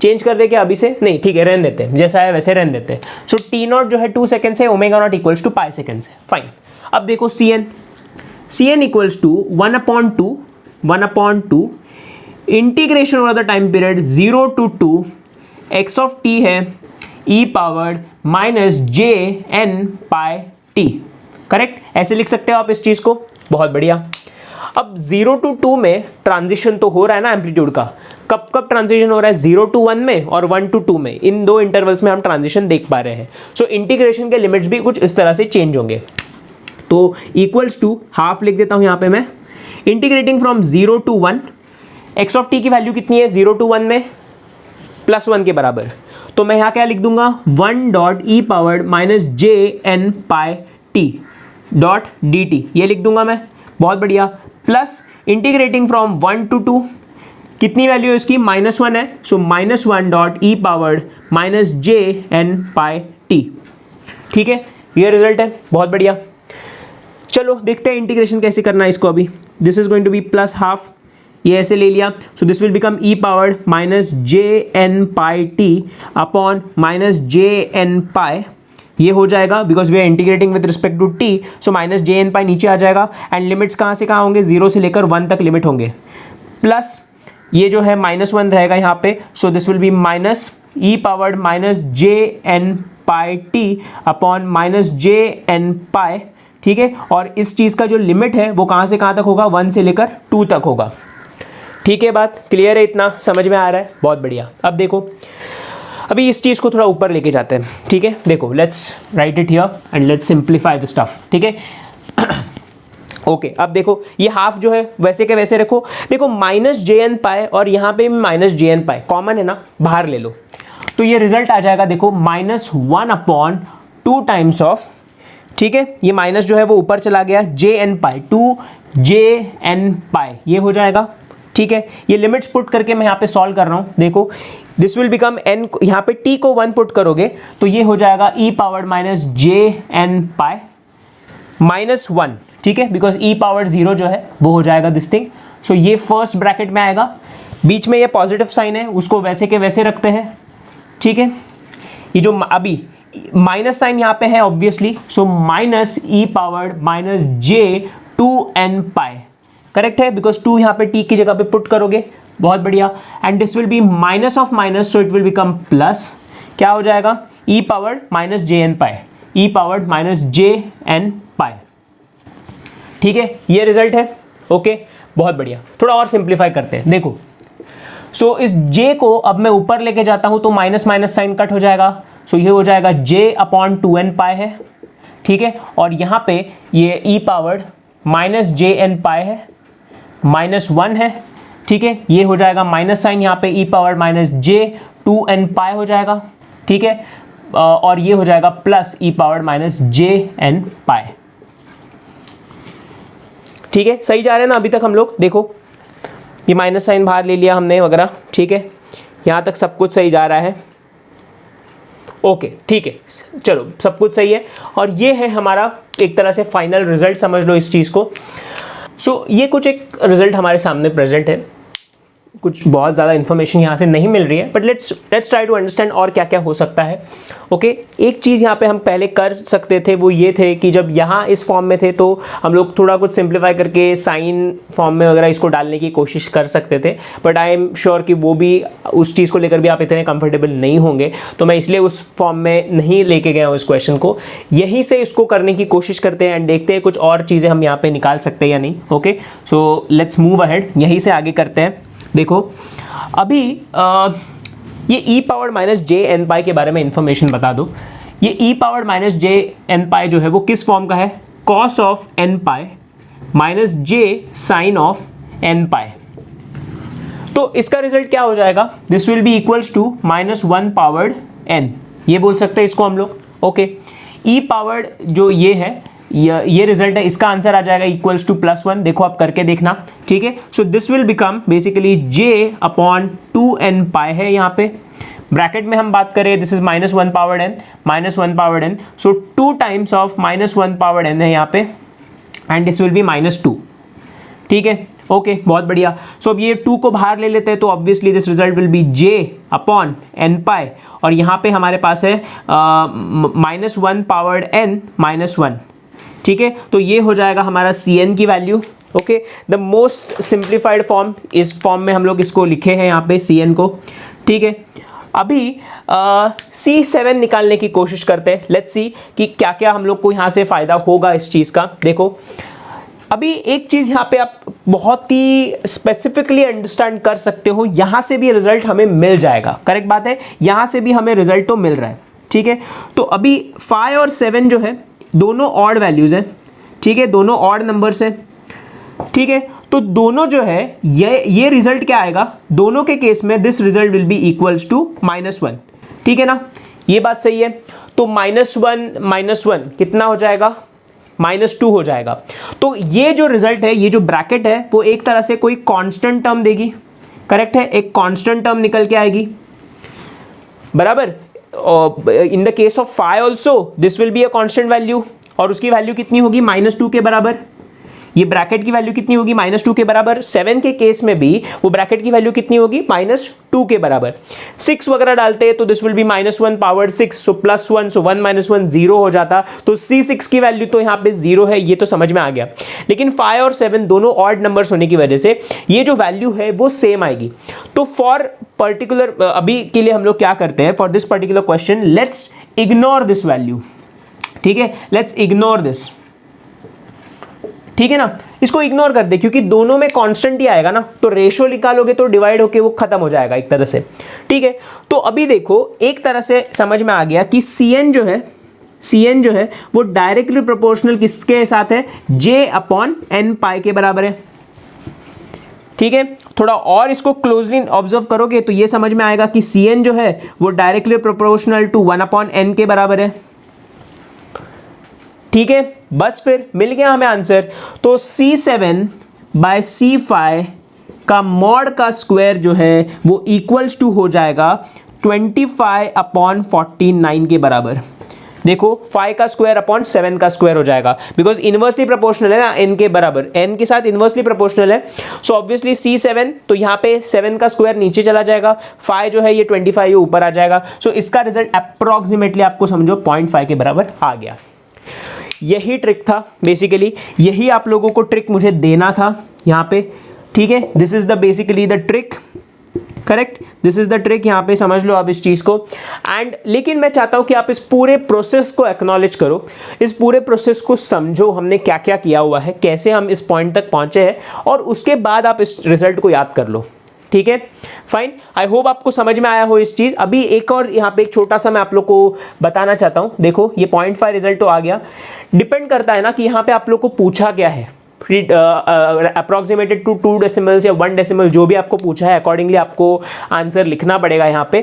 S1: चेंज कर दे क्या अभी से? नहीं, ठीक है, रहने देते हैं, जैसा है वैसे रहने देते हैं। सो टी नॉट जो है 2 सेकेंड्स है, omega naught equals to pi seconds है, फाइन। अब देखो c n equals to 1 upon two integration over the time period 0 to 2 x of t है ई पावर्ड माइनस जे एन पाई टी, करेक्ट? ऐसे लिख सकते हो आप इस चीज को, बहुत बढ़िया। अब 0 to 2 में ट्रांजिशन तो हो रहा है ना एम्पलीट्यूड का, कब कब ट्रांजिशन हो रहा है? 0 to 1 में और 1 to 2 में, इन दो इंटरवल्स में हम ट्रांजिशन देख पा रहे हैं। सो इंटीग्रेशन के लिमिट्स भी कुछ इस तरह से चेंज होंगे। तो इक्वल्स टू हाफ लिख देता हूं यहां पे मैं, integrating from 0 to 1, x of T की वैल्यू कितनी है 0 to 1 में? +1 के बराबर। तो मैं यहां क्या लिख दूंगा? 1 डॉट ई पावर्ड माइनस जे N pi T dot D T, ये लिख दूंगा मैं, बहुत बढ़िया। प्लस इंटीग्रेटिंग फ्रॉम 1 to 2, कितनी वैल्यू है इसकी? -1 है, so -1 dot E powered minus जे एन पाई टी, ठीक है? ये रिजल्ट है, बहुत बढ़िया। चलो देखते हैं इंटीग्रेशन कैसे करना है इसको। अभी this is going to be plus half, ये ऐसे ले लिया, so this will become E powered minus J N pi T upon minus J N pi, ये हो जाएगा because we are integrating with respect to T, so minus J N pi नीचे आ जाएगा एंड लिमिट्स कहाँ से कहाँ होंगे? 0 से लेकर 1 तक लिमिट होंगे, प्लस ये जो है -1 रहेगा यहाँ पे, so this will be minus E powered minus J N pi T upon minus J N pi, ठीक है? और इस चीज़ का जो लिमिट है वो कहाँ से कहाँ तक होगा? 1 से लेकर 2 तक होगा, ठीक है? बात क्लियर है? इतना समझ में आ रहा है? बहुत बढ़िया। अब देखो, अभी इस चीज़ को थोड़ा ऊपर लेके जाते हैं, ठीक है? देखो, let's write it here and let's simplify the stuff, ठीक है? ओके, अब देखो ये हाफ जो है वैसे के वैसे रखो। देखो माइनस जे एन पाए और यहाँ पे भी माइनस जे एन पाए कॉमन है ना, बाहर ले लो, तो ये रिजल्ट आ जाएगा। देखो -1 अपॉन 2 टाइम्स ऑफ, ठीक है? ये माइनस जो है वो ऊपर चला गया, जे एन पाई 2 जे एन पाई, ये हो जाएगा, ठीक है? ये लिमिट्स पुट करके मैं यहाँ पे सॉल्व कर रहा हूँ। देखो दिस विल बिकम एन, यहाँ पे टी को 1 पुट करोगे तो ये हो जाएगा ई पावर्ड माइनस जे एन पाई -1, ठीक है? बिकॉज ई पावर्ड 0 जो है वो हो जाएगा दिस थिंग। सो ये फर्स्ट ब्रैकेट में आएगा, बीच में ये पॉजिटिव साइन है उसको वैसे के वैसे रखते हैं, ठीक है? ये जो अभी माइनस साइन यहाँ पे है obviously, so minus E powered minus J 2n पाई, करेक्ट है? बिकॉज 2 यहाँ पे टी की जगह पे पुट करोगे, बहुत बढ़िया। And this will be minus of minus, so it will become plus, क्या हो जाएगा? ई पावर्ड माइनस जे एन पाई, ई पावर्ड माइनस जे एन पाई, ठीक है? ये रिजल्ट है, ओके, बहुत बढ़िया। थोड़ा और सिंप्लीफाई करते हैं, देखो। सो इस j को अब मैं ऊपर लेके जाता हूं तो माइनस माइनस साइन कट हो जाएगा, सो ये हो जाएगा j अपॉन 2n पाई है, ठीक है? और यहाँ पे ये e पावर्ड माइनस जे एन पाई है, -1 है, ठीक है? ये हो जाएगा माइनस साइन यहाँ पे e powered minus J 2n pi हो जाएगा, ठीक है? और ये हो जाएगा प्लस e पावर्ड माइनस जे एन पाई, ठीक है? सही जा रहे हैं ना अभी तक हम लोग? देखो ये माइनस साइन बाहर ले लिया हमने वगैरह, ठीक है? यहाँ तक सब कुछ सही जा रहा है, ओके, ठीक है? चलो सब कुछ सही है और ये है हमारा एक तरह से फाइनल रिजल्ट, समझ लो इस चीज़ को। सो ये कुछ एक रिजल्ट हमारे सामने प्रेजेंट है। कुछ बहुत ज़्यादा इन्फॉर्मेशन यहाँ से नहीं मिल रही है, but let's try to understand और क्या क्या हो सकता है। ओके, एक चीज़ यहाँ पे हम पहले कर सकते थे वो ये थे कि जब यहाँ इस फॉर्म में थे तो हम लोग थोड़ा कुछ सिंप्लीफाई करके साइन फॉर्म में वगैरह इसको डालने की कोशिश कर सकते थे, बट आई एम श्योर कि वो भी उस चीज़ को लेकर भी आप इतने कंफर्टेबल नहीं होंगे, तो मैं इसलिए उस फॉर्म में नहीं लेके गया हूँ इस क्वेश्चन को। यहीं से इसको करने की कोशिश करते हैं एंड देखते हैं कुछ और चीज़ें हम यहाँ पे निकाल सकते हैं या नहीं। Okay, so let's move ahead, यहीं से आगे करते हैं। देखो अभी ये e पावर माइनस जे एन पाई के बारे में इंफॉर्मेशन बता दो। ये e पावर माइनस जे एन पाई जो है वो किस फॉर्म का है, cos of N pi minus J sine of N pi. तो इसका रिजल्ट क्या हो जाएगा, this will be equals to -1 powered n, ये बोल सकते हैं इसको हम लोग। ओके, e पावर्ड जो ये है ये रिजल्ट है, इसका आंसर आ जाएगा इक्वल्स टू +1। देखो आप करके देखना, ठीक है। सो this will become basically j upon 2n पाई है, यहाँ पे ब्रैकेट में हम बात करें this is -1 powered n, so 2 times of -1 powered n है यहाँ पे एंड दिस विल बी -2, ठीक है। ओके, बहुत बढ़िया। सो अब ये 2 को बाहर ले लेते हैं तो obviously this result will B j upon n पाई, और यहाँ पे हमारे पास है -1 पावर्ड n -1, ठीक है। तो ये हो जाएगा हमारा Cn की value. Okay, the most simplified form, इस फॉर्म में हम लोग इसको लिखे हैं यहाँ पे Cn को, ठीक है। अभी C7 निकालने की कोशिश करते हैं, लेट्स सी कि क्या क्या हम लोग को यहाँ से फ़ायदा होगा इस चीज़ का। देखो अभी एक चीज़ यहाँ पे आप बहुत ही स्पेसिफिकली अंडरस्टैंड कर सकते हो, यहाँ से भी रिजल्ट हमें मिल जाएगा, करेक्ट बात है, यहाँ से भी हमें रिजल्ट तो मिल रहा है, ठीक है। तो अभी 5 और 7 जो है दोनों ऑड वैल्यूज़ हैं, ठीक है, दोनों ऑड नंबर्स हैं, ठीक है। तो दोनों जो है ये रिजल्ट क्या आएगा, दोनों के केस में this result will be equals to -1, ठीक है ना, ये बात सही है। तो -1 कितना हो जाएगा, -2 हो जाएगा। तो ये जो रिजल्ट है, ये जो ब्रैकेट है वो एक तरह से कोई कांस्टेंट टर्म देगी, करेक्ट है, एक कांस्टेंट टर्म निकल के आएगी, बराबर। In the case of phi also this will be a constant value, और उसकी वैल्यू कितनी होगी, -2 के बराबर। ये ब्रैकेट की वैल्यू कितनी होगी, -2 के बराबर। 7 के केस में भी वो ब्रैकेट की वैल्यू कितनी होगी, -2 के बराबर। 6 वगैरह डालते हैं तो दिस विल बी -1 पावर्ड 6, सो +1, सो 1 - 1 0 हो जाता। तो C6 की वैल्यू तो यहाँ पे 0 है, ये तो समझ में आ गया। लेकिन 5 और 7 दोनों ऑड नंबर्स होने की वजह से ये जो वैल्यू है वो सेम आएगी। तो फॉर पर्टिकुलर अभी के लिए हम लोग क्या करते हैं, for this particular question let's ignore this value, ठीक है, लेट्स इग्नोर दिस, ठीक है ना, इसको इग्नोर कर दे क्योंकि दोनों में कांस्टेंट ही आएगा ना, तो रेशो निकालोगे तो डिवाइड होके वो खत्म हो जाएगा एक तरह से, ठीक है। तो अभी देखो एक तरह से समझ में आ गया कि Cn जो है वो डायरेक्टली प्रोपोर्शनल किसके साथ है, j अपॉन n पाई के बराबर है, ठीक है। थोड़ा और इसको क्लोजली ऑब्जर्व करोगे तो ये समझ में आएगा कि Cn जो है वो डायरेक्टली प्रोपोर्शनल टू 1/n के बराबर है, ठीक है। बस फिर मिल गया हमें आंसर। तो C7/C5 का मॉड का स्क्वायर जो है वो इक्वल्स टू हो जाएगा 25/49 के बराबर। देखो 5 का स्क्वायर अपॉन 7 का स्क्वायर हो जाएगा, बिकॉज इनवर्सली प्रोपोर्शनल है ना, n के बराबर, n के साथ इनवर्सली प्रोपोर्शनल है। सो ऑब्वियसली C7, तो यहाँ पे 7 का स्क्वायर नीचे चला जाएगा, 5 जो है ये 25 ये ऊपर आ जाएगा। सो इसका रिजल्ट अप्रॉक्सीमेटली आपको समझो 0.5 के बराबर आ गया। यही ट्रिक था बेसिकली, यही आप लोगों को ट्रिक मुझे देना था यहाँ पे, ठीक है। This is the basically the trick, correct, this is the trick, यहाँ पे समझ लो आप इस चीज़ को। एंड लेकिन मैं चाहता हूँ कि आप इस पूरे प्रोसेस को एक्नॉलेज करो, इस पूरे प्रोसेस को समझो, हमने क्या क्या किया हुआ है, कैसे हम इस पॉइंट तक पहुँचे हैं, और उसके बाद आप इस रिजल्ट को याद कर लो, ठीक है। फाइन, आई होप आपको समझ में आया हो इस चीज़। अभी एक और यहाँ पे एक छोटा सा मैं आप लोग को बताना चाहता हूँ। देखो ये 0.5 रिजल्ट तो आ गया, डिपेंड करता है ना कि यहाँ पे आप लोग को पूछा क्या है, अप्रॉक्सीमेटेड टू 2 डेसिमल्स या 1 डेसिमल, जो भी आपको पूछा है अकॉर्डिंगली आपको आंसर लिखना पड़ेगा यहाँ पे।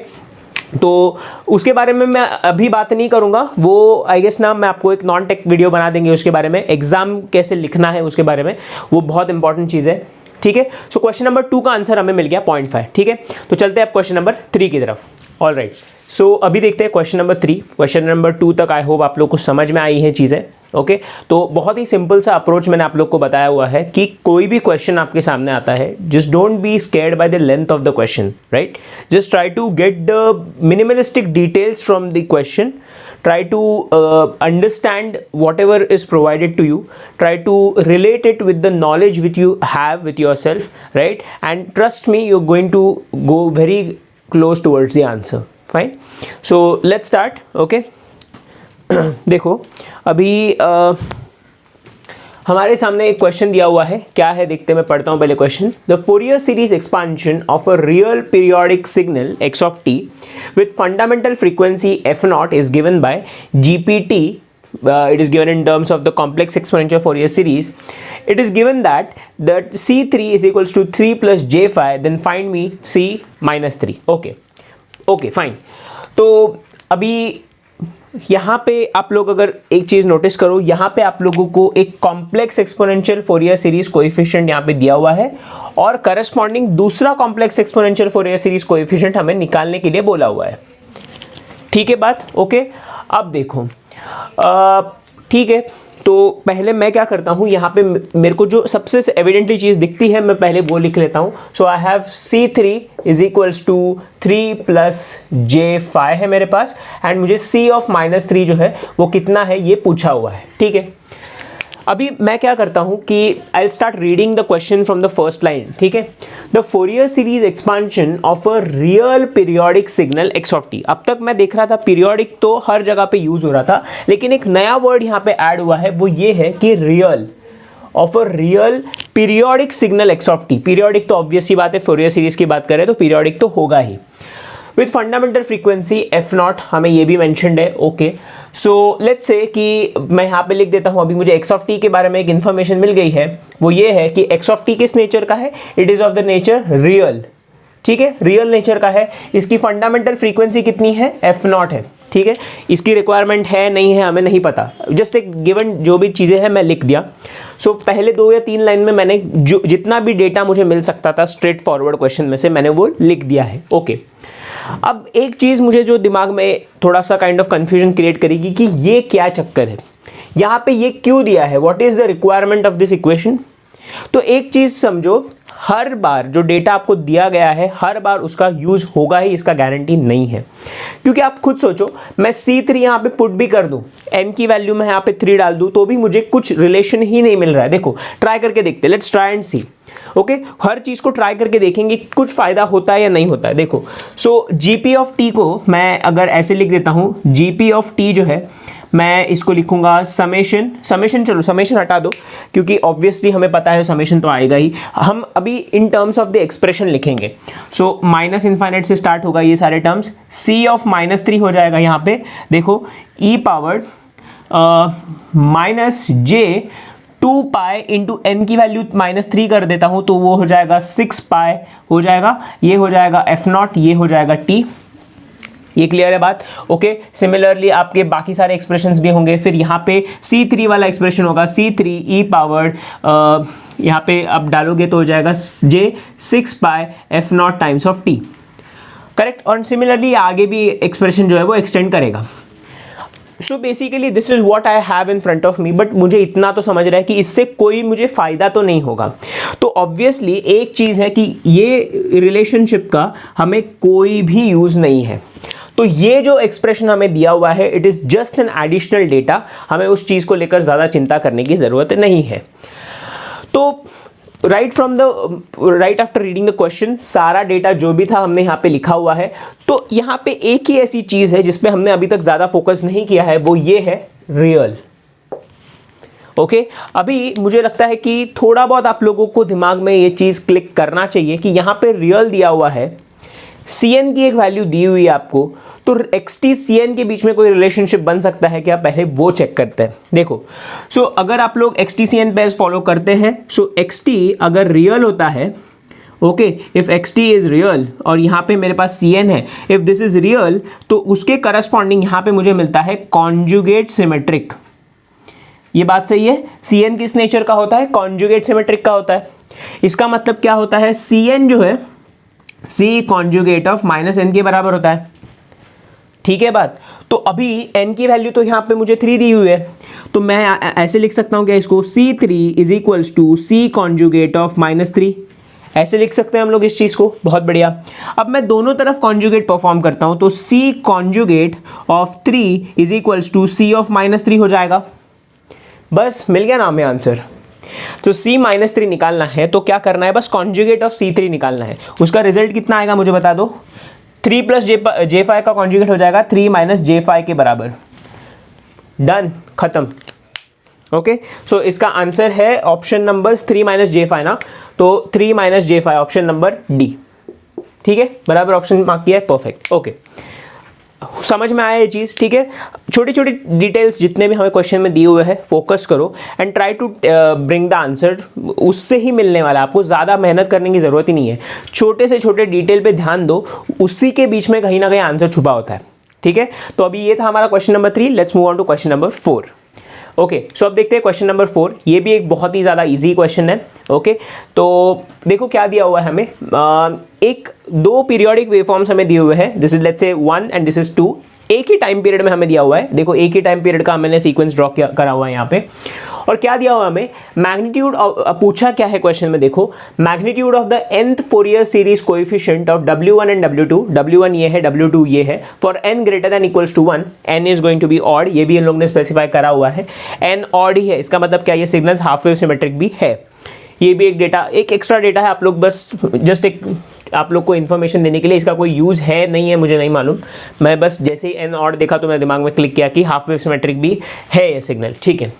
S1: तो उसके बारे में मैं अभी बात नहीं करूँगा, वो आई गेस ना मैं आपको एक नॉन टेक वीडियो बना देंगे उसके बारे में, एग्जाम कैसे लिखना है उसके बारे में, वो बहुत इंपॉर्टेंट चीज़ है, ठीक है। सो क्वेश्चन नंबर 2 का आंसर हमें मिल गया 0.5, ठीक है। तो चलते हैं अब क्वेश्चन नंबर 3 की तरफ। ऑल राइट, सो अभी देखते हैं क्वेश्चन नंबर 3। क्वेश्चन नंबर 2 तक आई होप आप लोग को समझ में आई है चीज़ें, ओके तो बहुत ही सिंपल सा अप्रोच मैंने आप लोग को बताया हुआ है कि कोई भी क्वेश्चन आपके सामने आता है, just don't be scared by the length of the question, right? Just try to get the minimalistic details from the question, try to understand whatever is provided to you, try to relate it with the knowledge which you have with yourself, right? And trust me, you're going to go very close towards the answer. Fine, so let's start. Okay. देखो अभी हमारे सामने एक क्वेश्चन दिया हुआ है, क्या है देखते, मैं पढ़ता हूं पहले question. The Fourier series expansion of a real periodic signal x of t with fundamental frequency f0 is given by gpt. It is given in terms of the complex exponential Fourier series. It is given that c3 is equals to 3 plus j phi, then find me c minus 3. Okay, fine. तो अभी यहाँ पे आप लोग अगर एक चीज नोटिस करो, यहाँ पे आप लोगों को एक complex exponential Fourier series coefficient यहाँ पे दिया हुआ है और करस्पॉन्डिंग दूसरा complex exponential Fourier series coefficient हमें निकालने के लिए बोला हुआ है। ठीक है बात? ओके, अब देखो ठीक है, तो पहले मैं क्या करता हूँ, यहाँ पे मेरे को जो सबसे एविडेंटली चीज़ दिखती है मैं पहले वो लिख लेता हूँ। So I have c3 is equals to 3 plus J phi है मेरे पास, एंड मुझे c ऑफ -3 जो है वो कितना है ये पूछा हुआ है। ठीक है, अभी मैं क्या करता हूँ कि I start reading the question from the first line. ठीक है, the Fourier series expansion of a real periodic signal x of t। अब तक मैं देख रहा था पीरियोडिक तो हर जगह पे यूज हो रहा था, लेकिन एक नया वर्ड यहाँ पे ऐड हुआ है, वो ये है कि real of a real periodic signal x of t। Periodic तो ऑब्वियस सी बात है, फोरियर सीरीज की बात करें तो पीरियोडिक तो होगा ही, विथ फंडामेंटल फ्रीक्वेंसी f0 हमें ये भी मेंशन्ड है। ओके, सो लेट्स से कि मैं यहाँ पे लिख देता हूँ, अभी मुझे x ऑफ t के बारे में एक इन्फॉर्मेशन मिल गई है, वो ये है कि x ऑफ t किस नेचर का है, it is of the nature real. ठीक है, रियल नेचर का है, इसकी फंडामेंटल फ्रीक्वेंसी कितनी है, f0 है। ठीक है, इसकी रिक्वायरमेंट है नहीं है हमें नहीं पता, जस्ट एक गिवन जो भी चीज़ें हैं मैं लिख दिया। सो पहले 2 या 3 लाइन में मैंने जो जितना भी डेटा मुझे मिल सकता था स्ट्रेट फॉरवर्ड क्वेश्चन में से मैंने वो लिख दिया है। ओके, अब एक चीज़ मुझे जो दिमाग में थोड़ा सा काइंड ऑफ कंफ्यूजन क्रिएट करेगी कि ये क्या चक्कर है, यहाँ पे ये क्यों दिया है, what is the requirement of this equation. तो एक चीज़ समझो, हर बार जो डेटा आपको दिया गया है हर बार उसका यूज़ होगा ही, इसका गारंटी नहीं है। क्योंकि आप खुद सोचो, मैं c3 यहाँ पे पुट भी कर दूँ, n की वैल्यू मैं यहाँ पे 3 डाल दूँ तो भी मुझे कुछ रिलेशन ही नहीं मिल रहा है। देखो ट्राई करके देखते, let's try and see. Okay, हर चीज़ को ट्राई करके देखेंगे कुछ फ़ायदा होता है या नहीं होता है। देखो, सो gp ऑफ t को मैं अगर ऐसे लिख देता हूँ, gp ऑफ t जो है मैं इसको लिखूंगा समेशन, चलो समेशन हटा दो क्योंकि ऑब्वियसली हमें पता है समेशन तो आएगा ही, हम अभी in terms of the expression लिखेंगे। सो माइनस इन्फाइनाइट से स्टार्ट होगा ये सारे टर्म्स, c ऑफ -3 हो जाएगा यहाँ पे, देखो e पावर्ड माइनस जे 2 पाई इंटू एन की वैल्यू -3 कर देता हूँ तो वो हो जाएगा 6 पाई हो जाएगा, ये हो जाएगा f0, ये हो जाएगा t। ये क्लियर है बात? ओके, सिमिलरली आपके बाकी सारे एक्सप्रेशंस भी होंगे। फिर यहाँ पे c3 वाला एक्सप्रेशन होगा, c3 e पावर्ड यहाँ पे आप डालोगे तो हो जाएगा j 6 pi f0 times of t, correct. और सिमिलरली आगे भी एक्सप्रेशन जो है वो एक्सटेंड करेगा। So basically this is what I have in front of me, but मुझे इतना तो समझ रहा है कि इससे कोई मुझे फ़ायदा तो नहीं होगा। तो ऑब्वियसली एक चीज़ है कि ये रिलेशनशिप का हमें कोई भी यूज़ नहीं है। तो ये जो एक्सप्रेशन हमें दिया हुआ है it is just an additional data, हमें उस चीज़ को लेकर ज़्यादा चिंता करने की ज़रूरत नहीं है। तो right after reading the question सारा डेटा जो भी था हमने यहाँ पे लिखा हुआ है। तो यहाँ पे एक ही ऐसी चीज़ है जिसपे हमने अभी तक ज़्यादा फोकस नहीं किया है, वो ये है रियल। ओके, अभी मुझे लगता है कि थोड़ा बहुत आप लोगों को दिमाग में ये चीज़ क्लिक करना चाहिए कि यहाँ पे रियल दिया हुआ है, Cn की एक वैल्यू दी हुई है आपको, तो xt Cn के बीच में कोई रिलेशनशिप बन सकता है क्या, पहले वो चेक करते हैं। देखो, सो अगर आप लोग xt Cn पेयर्स फॉलो करते हैं, सो xt अगर रियल होता है, okay, if xt is real और यहाँ पे मेरे पास Cn है, इफ दिस इज रियल तो उसके करस्पॉन्डिंग यहाँ पे मुझे मिलता है कॉन्जुगेट सिमेट्रिक। ये बात सही है? Cn किस नेचर का होता है, कॉन्जुगेट सिमेट्रिक का होता है। इसका मतलब क्या होता है, Cn जो है C कॉन्जुगेट ऑफ -n के बराबर होता है। ठीक है बात। तो अभी n की वैल्यू तो यहाँ पे मुझे 3 दी हुई है, तो मैं ऐसे लिख सकता हूँ क्या इसको, C3 is equals to C conjugate of -3, ऐसे लिख सकते हैं हम लोग इस चीज़ को। बहुत बढ़िया। अब मैं दोनों तरफ कॉन्जुगेट परफॉर्म करता हूँ, तो C conjugate of 3 is equals to C of -3 हो जाएगा। बस मिल गया ना हमें आंसर। तो C -3 निकालना है तो क्या करना है, बस कॉन्जुगेट ऑफ C3 निकालना है। उसका रिजल्ट कितना आएगा मुझे बता दो, 3 + J5 का कॉन्जुगेट हो जाएगा 3 - J5 के बराबर। डन, खत्म। ओके, सो इसका आंसर है ऑप्शन नंबर 3 - J5 ना, तो 3 - J5 ऑप्शन नंबर डी। ठीक है, बराबर ऑप्शन मार्क किया है, परफेक्ट। ओके, समझ में आया ये चीज़, ठीक है। छोटी छोटी डिटेल्स जितने भी हमें क्वेश्चन में दिए हुए हैं फोकस करो and try to bring the answer, उससे ही मिलने वाला है। आपको ज़्यादा मेहनत करने की ज़रूरत ही नहीं है, छोटे से छोटे डिटेल पे ध्यान दो, उसी के बीच में कहीं ना कहीं आंसर छुपा होता है। ठीक है, तो अभी ये था हमारा question number 3। Let's move on to question number 4। Okay, so अब देखते हैं क्वेश्चन नंबर 4। ये भी एक बहुत ही ज़्यादा इजी क्वेश्चन है। ओके, तो देखो क्या दिया हुआ है हमें, एक दो पीरियोडिक वेवफॉर्म्स हमें दिए हुए हैं। This is let's say 1 and this is 2। एक ही टाइम पीरियड में हमें दिया हुआ है। देखो एक ही टाइम पीरियड का मैंने सीक्वेंस ड्रॉ करा हुआ है यहाँ पे। और क्या दिया हुआ हमें, मैग्नीट्यूड पूछा क्या है क्वेश्चन में, देखो magnitude of the nth Fourier series coefficient of W1 and W2। W1 ये है, W2 ये है। For n greater than equals to 1, n is going to be odd. ये भी इन लोग ने स्पेसिफाई करा हुआ है, n ऑड ही है। इसका मतलब क्या, ये सिग्नल्स हाफ वेव सिमेट्रिक भी है। ये भी एक डेटा, एक एक्स्ट्रा डेटा है, आप लोग बस जस्ट एक आप लोग को इन्फॉर्मेशन देने के लिए। इसका कोई यूज़ है नहीं है मुझे नहीं मालूम, मैं बस जैसे ही n ऑड देखा तो मेरे दिमाग में क्लिक किया कि हाफ वेव सिमेट्रिक भी है ये सिग्नल। ठीक है,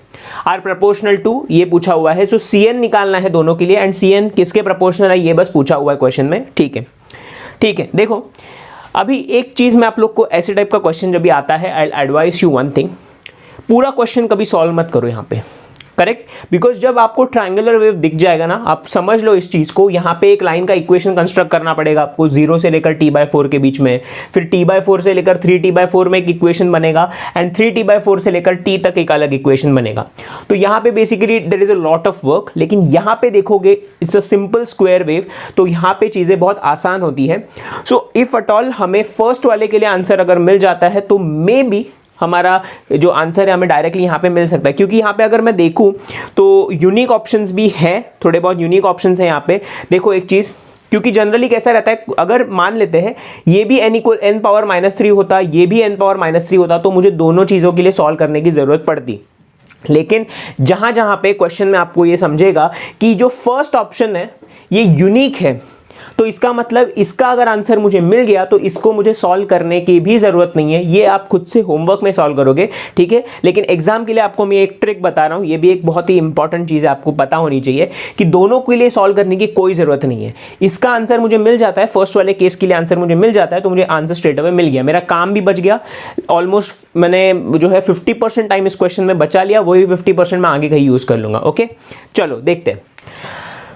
S1: आर प्रपोर्शनल टू ये पूछा हुआ है, तो Cn निकालना है दोनों के लिए, एंड Cn किसके प्रपोर्शनल है ये बस पूछा हुआ है क्वेश्चन में। ठीक है, ठीक है। देखो अभी एक चीज़ मैं आप लोग को, ऐसे टाइप का क्वेश्चन जब भी आता है, आई एडवाइस यू वन थिंग, पूरा क्वेश्चन कभी सॉल्व मत करो यहाँ पे, करेक्ट। बिकॉज जब आपको ट्रायंगुलर वेव दिख जाएगा ना, आप समझ लो इस चीज़ को, यहाँ पे एक लाइन का इक्वेशन कंस्ट्रक्ट करना पड़ेगा आपको 0 से लेकर t/4 के बीच में, फिर t/4 से लेकर 3t/4 में एक इक्वेशन बनेगा, एंड 3t/4 से लेकर t तक एक अलग इक्वेशन बनेगा। तो यहाँ पे basically there is a lot of work, लेकिन यहाँ पे देखोगे it's a simple square wave, तो यहाँ पे चीज़ें बहुत आसान होती है। सो इफ अट ऑल हमें फर्स्ट वाले के लिए आंसर अगर मिल जाता है तो मे बी हमारा जो आंसर है हमें डायरेक्टली यहाँ पे मिल सकता है, क्योंकि यहाँ पे अगर मैं देखूँ तो यूनिक ऑप्शंस भी हैं, थोड़े बहुत यूनिक ऑप्शंस हैं यहाँ पे। देखो एक चीज़, क्योंकि जनरली कैसा रहता है, अगर मान लेते हैं ये भी n⁻³ होता, ये भी n⁻³ होता, तो मुझे दोनों चीज़ों के लिए सॉल्व करने की ज़रूरत पड़ती। लेकिन जहाँ जहाँ पे क्वेश्चन में आपको ये समझेगा कि जो फर्स्ट ऑप्शन है ये यूनिक है, तो इसका मतलब इसका अगर आंसर मुझे मिल गया तो इसको मुझे सॉल्व करने की भी ज़रूरत नहीं है, ये आप खुद से होमवर्क में सॉल्व करोगे। ठीक है, लेकिन एग्जाम के लिए आपको मैं एक ट्रिक बता रहा हूँ, ये भी एक बहुत ही इंपॉर्टेंट चीज़ है, आपको पता होनी चाहिए कि दोनों के लिए सॉल्व करने की कोई ज़रूरत नहीं है। इसका आंसर मुझे मिल जाता है, फर्स्ट वाले केस के लिए आंसर मुझे मिल जाता है, तो मुझे आंसर स्ट्रेट अवे मिल गया, मेरा काम भी बच गया। ऑलमोस्ट मैंने जो है 50% टाइम इस क्वेश्चन में बचा लिया, वही 50% मैं आगे कहीं यूज़ कर लूँगा। ओके, चलो देखते हैं।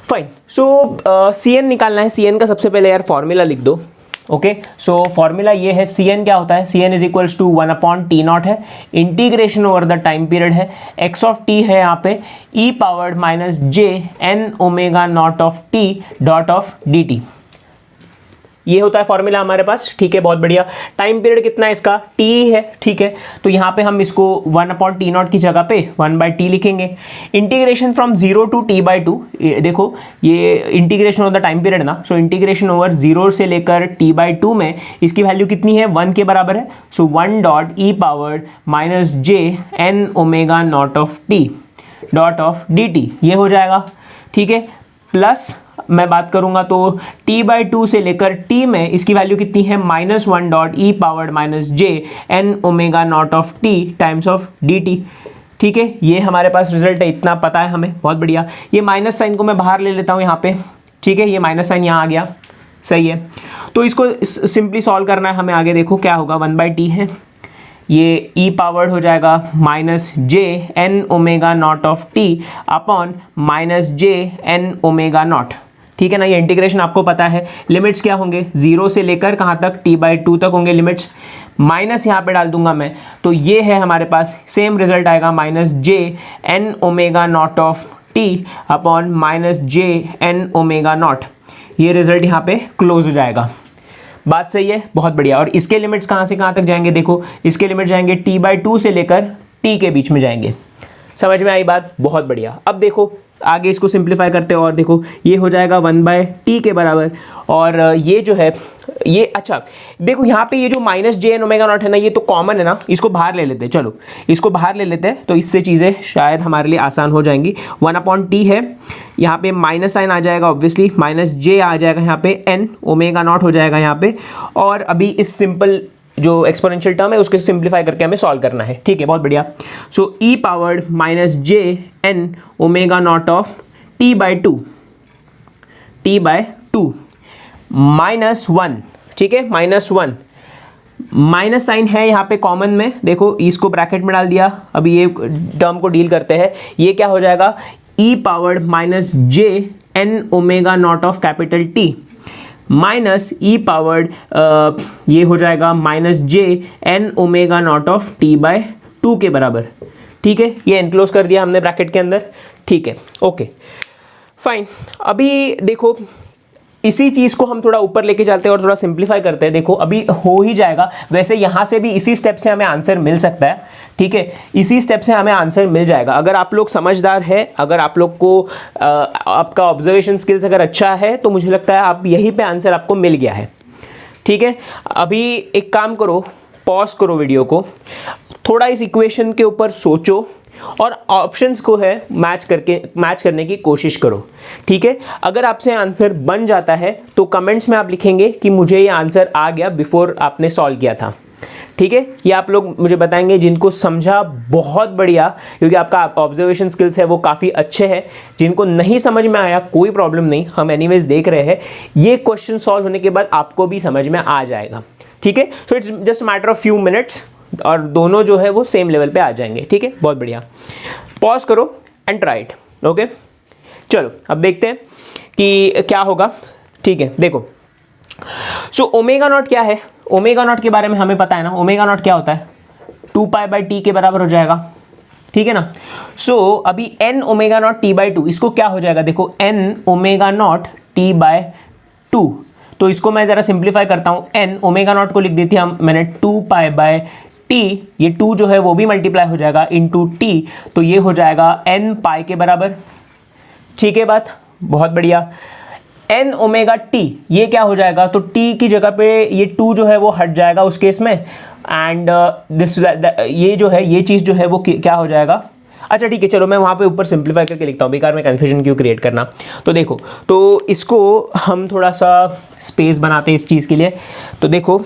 S1: फाइन, सो Cn निकालना है। Cn का सबसे पहले यार फॉर्मूला लिख दो। ओके, सो फॉर्मूला ये है, Cn क्या होता है, Cn is equals to 1/T0 है, integration over the time period है, x ऑफ t है यहाँ पे e⁻⁻j n⁻⁰t ये होता है फॉर्मूला हमारे पास। ठीक है, बहुत बढ़िया। टाइम पीरियड कितना है इसका, t है। ठीक है, तो यहाँ पे हम इसको 1/T0 की जगह पे 1/t लिखेंगे। इंटीग्रेशन फ्रॉम 0 टू t/2, देखो ये integration of the time period ना, सो इंटीग्रेशन ओवर 0 से लेकर t/2 में इसकी वैल्यू कितनी है, 1 के बराबर है। सो 1.e⁻⁻j n⁻⁰t ये हो जाएगा। ठीक है, प्लस मैं बात करूंगा तो t/2 से लेकर t में इसकी वैल्यू कितनी है, -1.e⁻⁻j n⁻⁰t times of dt। ठीक है, ये हमारे पास रिजल्ट है, इतना पता है हमें, बहुत बढ़िया। ये माइनस साइन को मैं बाहर ले लेता हूँ यहाँ पे। ठीक है, ये माइनस साइन यहाँ आ गया, सही है। तो इसको सिंपली सॉल्व करना है हमें। आगे देखो क्या होगा, 1/t है, ये e पावर्ड हो जाएगा -j n⁻⁰t upon -j n⁻⁰। ठीक है ना, ये इंटीग्रेशन आपको पता है। लिमिट्स क्या होंगे, 0 से लेकर कहाँ तक, t/2 तक होंगे लिमिट्स। माइनस यहाँ पे डाल दूंगा मैं, तो ये है हमारे पास सेम रिजल्ट आएगा, -j n⁻⁰t upon -j n⁻⁰। ये रिजल्ट यहाँ पे क्लोज हो जाएगा। बात सही है, बहुत बढ़िया। और इसके लिमिट्स कहाँ से कहाँ तक जाएंगे, देखो इसके लिमिट जाएंगे t/2 से लेकर t के बीच में जाएंगे। समझ में आई बात, बहुत बढ़िया। अब देखो आगे इसको सिंप्लीफाई करते हैं और देखो ये हो जाएगा 1/t के बराबर। और ये जो है ये, अच्छा देखो यहाँ पे ये जो -jn⍵0 है ना, ये तो कॉमन है ना, इसको बाहर ले लेते हैं। चलो इसको बाहर ले लेते हैं, तो इससे चीज़ें शायद हमारे लिए आसान हो जाएंगी। 1/t है, यहाँ पे माइनस साइन आ जाएगा ऑब्वियसली, -j आ जाएगा यहाँ पे, n⍵0 हो जाएगा यहाँ पे। और अभी इस सिंपल जो एक्सपोनेंशियल टर्म है उसको सिंप्लीफाई करके हमें सॉल्व करना है, ठीक है, बहुत बढ़िया। सो e powered -jn⍵0 of t/2 -1, ठीक है, -1 माइनस साइन है यहाँ पे कॉमन में, देखो इसको ब्रैकेट में डाल दिया। अभी ये टर्म को डील करते हैं, ये क्या हो जाएगा e powered -jn⍵0 of capital T minus e powered ये हो जाएगा -jn⍵0 ऑफ t/2 के बराबर, ठीक है। ये एनक्लोज कर दिया हमने ब्रैकेट के अंदर, ठीक है, ओके फाइन। अभी देखो इसी चीज़ को हम थोड़ा ऊपर लेके चलते हैं और थोड़ा सिंप्लीफाई करते हैं। देखो अभी हो ही जाएगा, वैसे यहाँ से भी इसी स्टेप से हमें आंसर मिल सकता है, ठीक है, इसी स्टेप से हमें आंसर मिल जाएगा। अगर आप लोग समझदार है, अगर आप लोग को आपका ऑब्जर्वेशन स्किल्स अगर अच्छा है, तो मुझे लगता है आप यहीं पे आंसर आपको मिल गया है, ठीक है। अभी एक काम करो, पॉज करो वीडियो को, थोड़ा इस इक्वेशन के ऊपर सोचो और ऑप्शंस को है मैच करने की कोशिश करो, ठीक है। अगर आपसे आंसर बन जाता है तो कमेंट्स में आप लिखेंगे कि मुझे ये आंसर आ गया बिफोर आपने सॉल्व किया था, ठीक है। ये आप लोग मुझे बताएंगे, जिनको समझा बहुत बढ़िया, क्योंकि आपका ऑब्जर्वेशन स्किल्स है वो काफ़ी अच्छे हैं। जिनको नहीं समझ में आया कोई प्रॉब्लम नहीं, हम एनीवेज देख रहे हैं, ये क्वेश्चन सॉल्व होने के बाद आपको भी समझ में आ जाएगा, ठीक है। So it's just matter of few minutes और दोनों जो है वो सेम लेवल पे आ जाएंगे, ठीक है, बहुत बढ़िया। पॉज करो एंड ट्राई इट, ओके। चलो अब देखते हैं कि क्या होगा, ठीक है। देखो सो ω0 क्या है, ω0 के बारे में हमें पता है ना, ω0 क्या होता है 2π/t के बराबर हो जाएगा, ठीक है ना। सो अभी n⍵0 t/2, इसको क्या हो जाएगा, देखो n⍵0 t/2, तो इसको मैं ज़रा सिंप्लीफाई करता हूँ। n⍵0 को लिख देती हम मैंने 2π/t, ये 2 जो है वो भी मल्टीप्लाई हो जाएगा इंटू t, तो ये हो जाएगा n⍵ के बराबर, ठीक है बात, बहुत बढ़िया। n⍵t ये क्या हो जाएगा, तो t की जगह पे ये 2 जो है वो हट जाएगा उस केस में, एंड दिस ये जो है ये चीज़ जो है वो क्या हो जाएगा। अच्छा ठीक है, चलो मैं वहाँ पे ऊपर सिंप्लीफाई करके लिखता हूँ, बेकार में कन्फ्यूजन क्यों क्रिएट करना। तो देखो, तो इसको हम थोड़ा सा स्पेस बनाते हैं इस चीज़ के लिए। तो देखो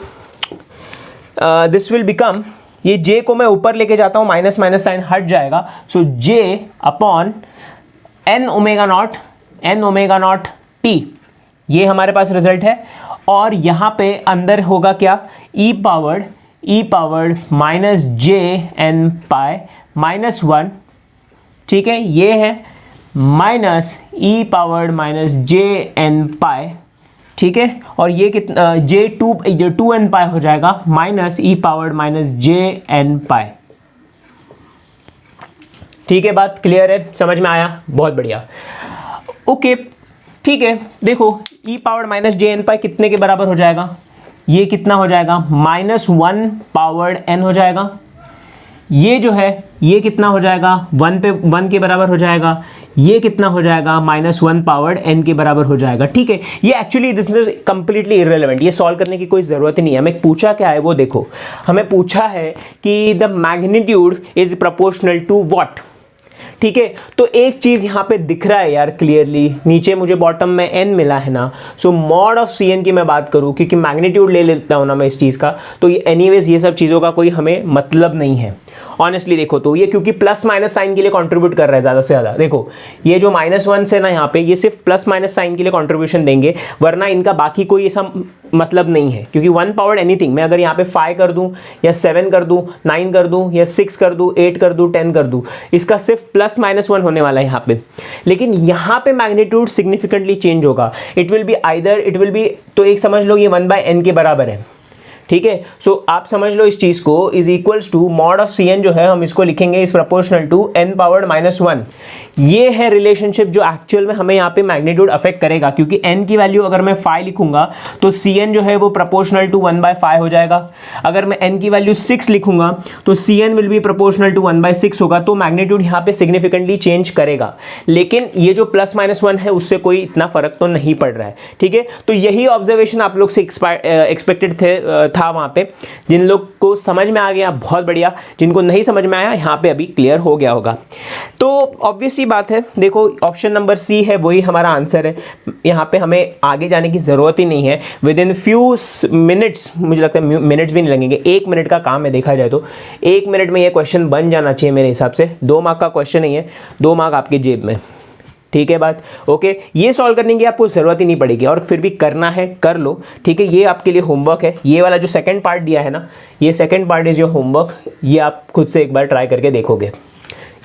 S1: दिस विल बिकम, ये j को मैं ऊपर लेके जाता हूँ, माइनस माइनस साइन हट जाएगा, सो j अपॉन n⍵0 t, ये हमारे पास रिजल्ट है। और यहाँ पे अंदर होगा क्या, e पावर्ड -jn⍵-1, ठीक है, ये है माइनस e पावर्ड -jn⍵, ठीक है। और ये कितना j2n⍵ हो जाएगा माइनस e पावर्ड -jn⍵, ठीक है, बात क्लियर है, समझ में आया, बहुत बढ़िया, ओके ठीक है। देखो e पावर्ड -jn⍵ कितने के बराबर हो जाएगा, ये कितना हो जाएगा -1 पावर्ड n हो जाएगा। ये जो है ये कितना हो जाएगा 1 के बराबर हो जाएगा। ये कितना हो जाएगा -1 पावर्ड n के बराबर हो जाएगा, ठीक है। ये actually this is completely irrelevant, ये सॉल्व करने की कोई ज़रूरत ही नहीं है। हमें पूछा क्या है वो देखो, हमें पूछा है कि the magnitude is proportional to what, ठीक है। तो एक चीज़ यहाँ पे दिख रहा है यार क्लियरली, नीचे मुझे बॉटम में n मिला है ना, सो मॉड ऑफ cn की मैं बात करूँ, क्योंकि मैग्नीट्यूड ले लेता हूँ ना मैं इस चीज़ का, तो ये एनीवेज ये सब चीज़ों का कोई हमें मतलब नहीं है ऑनेस्टली। देखो तो ये क्योंकि प्लस माइनस साइन के लिए कंट्रीब्यूट कर रहा है ज़्यादा से ज़्यादा, देखो ये जो -1 से ना यहाँ पे ये सिर्फ प्लस माइनस साइन के लिए कंट्रीब्यूशन देंगे, वरना इनका बाकी कोई ऐसा मतलब नहीं है। क्योंकि 1 पावर्ड एनीथिंग, मैं अगर यहाँ पे 5 कर दूँ या 7 कर दूँ, 9 कर दूँ या 6 कर दूँ, 8 कर दूँ, 10 कर दूँ, इसका सिर्फ +-1 होने वाला है यहाँ पे। लेकिन यहाँ पे मैग्नीट्यूड सिग्निफिकेंटली चेंज होगा, इट विल बी, तो एक समझ लो ये 1/n के बराबर है, ठीक है। सो आप समझ लो इस चीज़ को, is equals to mod of c n जो है हम इसको लिखेंगे is proportional to n power -1। ये है रिलेशनशिप जो एक्चुअल में हमें यहाँ पे मैग्नीट्यूड अफेक्ट करेगा, क्योंकि n की वैल्यू अगर मैं 5 लिखूंगा तो Cn जो है वो प्रोपोर्शनल टू 1/5 हो जाएगा। अगर मैं n की वैल्यू 6 लिखूंगा तो Cn will be proportional to 1/6 होगा। तो मैग्नीट्यूड यहाँ पे सिग्निफिकेंटली चेंज करेगा, लेकिन ये जो +-1 है उससे कोई इतना फर्क तो नहीं पड़ रहा है, ठीक है। तो यही ऑब्जर्वेशन आप लोग से एक्सपेक्टेड था वहाँ पे। जिन लोग को समझ में आ गया बहुत बढ़िया, जिनको नहीं समझ में आया यहाँ पे अभी क्लियर हो गया होगा। तो ऑब्वियस सी बात है, देखो ऑप्शन नंबर सी है वही हमारा आंसर है। यहाँ पे हमें आगे जाने की ज़रूरत ही नहीं है। विद इन फ्यू मिनट्स, मुझे लगता है मिनट्स भी नहीं लगेंगे, 1 मिनट का काम है देखा जाए तो 1 मिनट में ये क्वेश्चन बन जाना चाहिए मेरे हिसाब से। 2 मार्क का क्वेश्चन नहीं है, 2 मार्क आपकी जेब में, ठीक है बात। ओके, ये सॉल्व करने की आपको ज़रूरत ही नहीं पड़ेगी, और फिर भी करना है कर लो, ठीक है। ये आपके लिए होमवर्क है। ये वाला जो सेकंड पार्ट दिया है ना, ये second part is your homework. ये आप खुद से एक बार ट्राई करके देखोगे,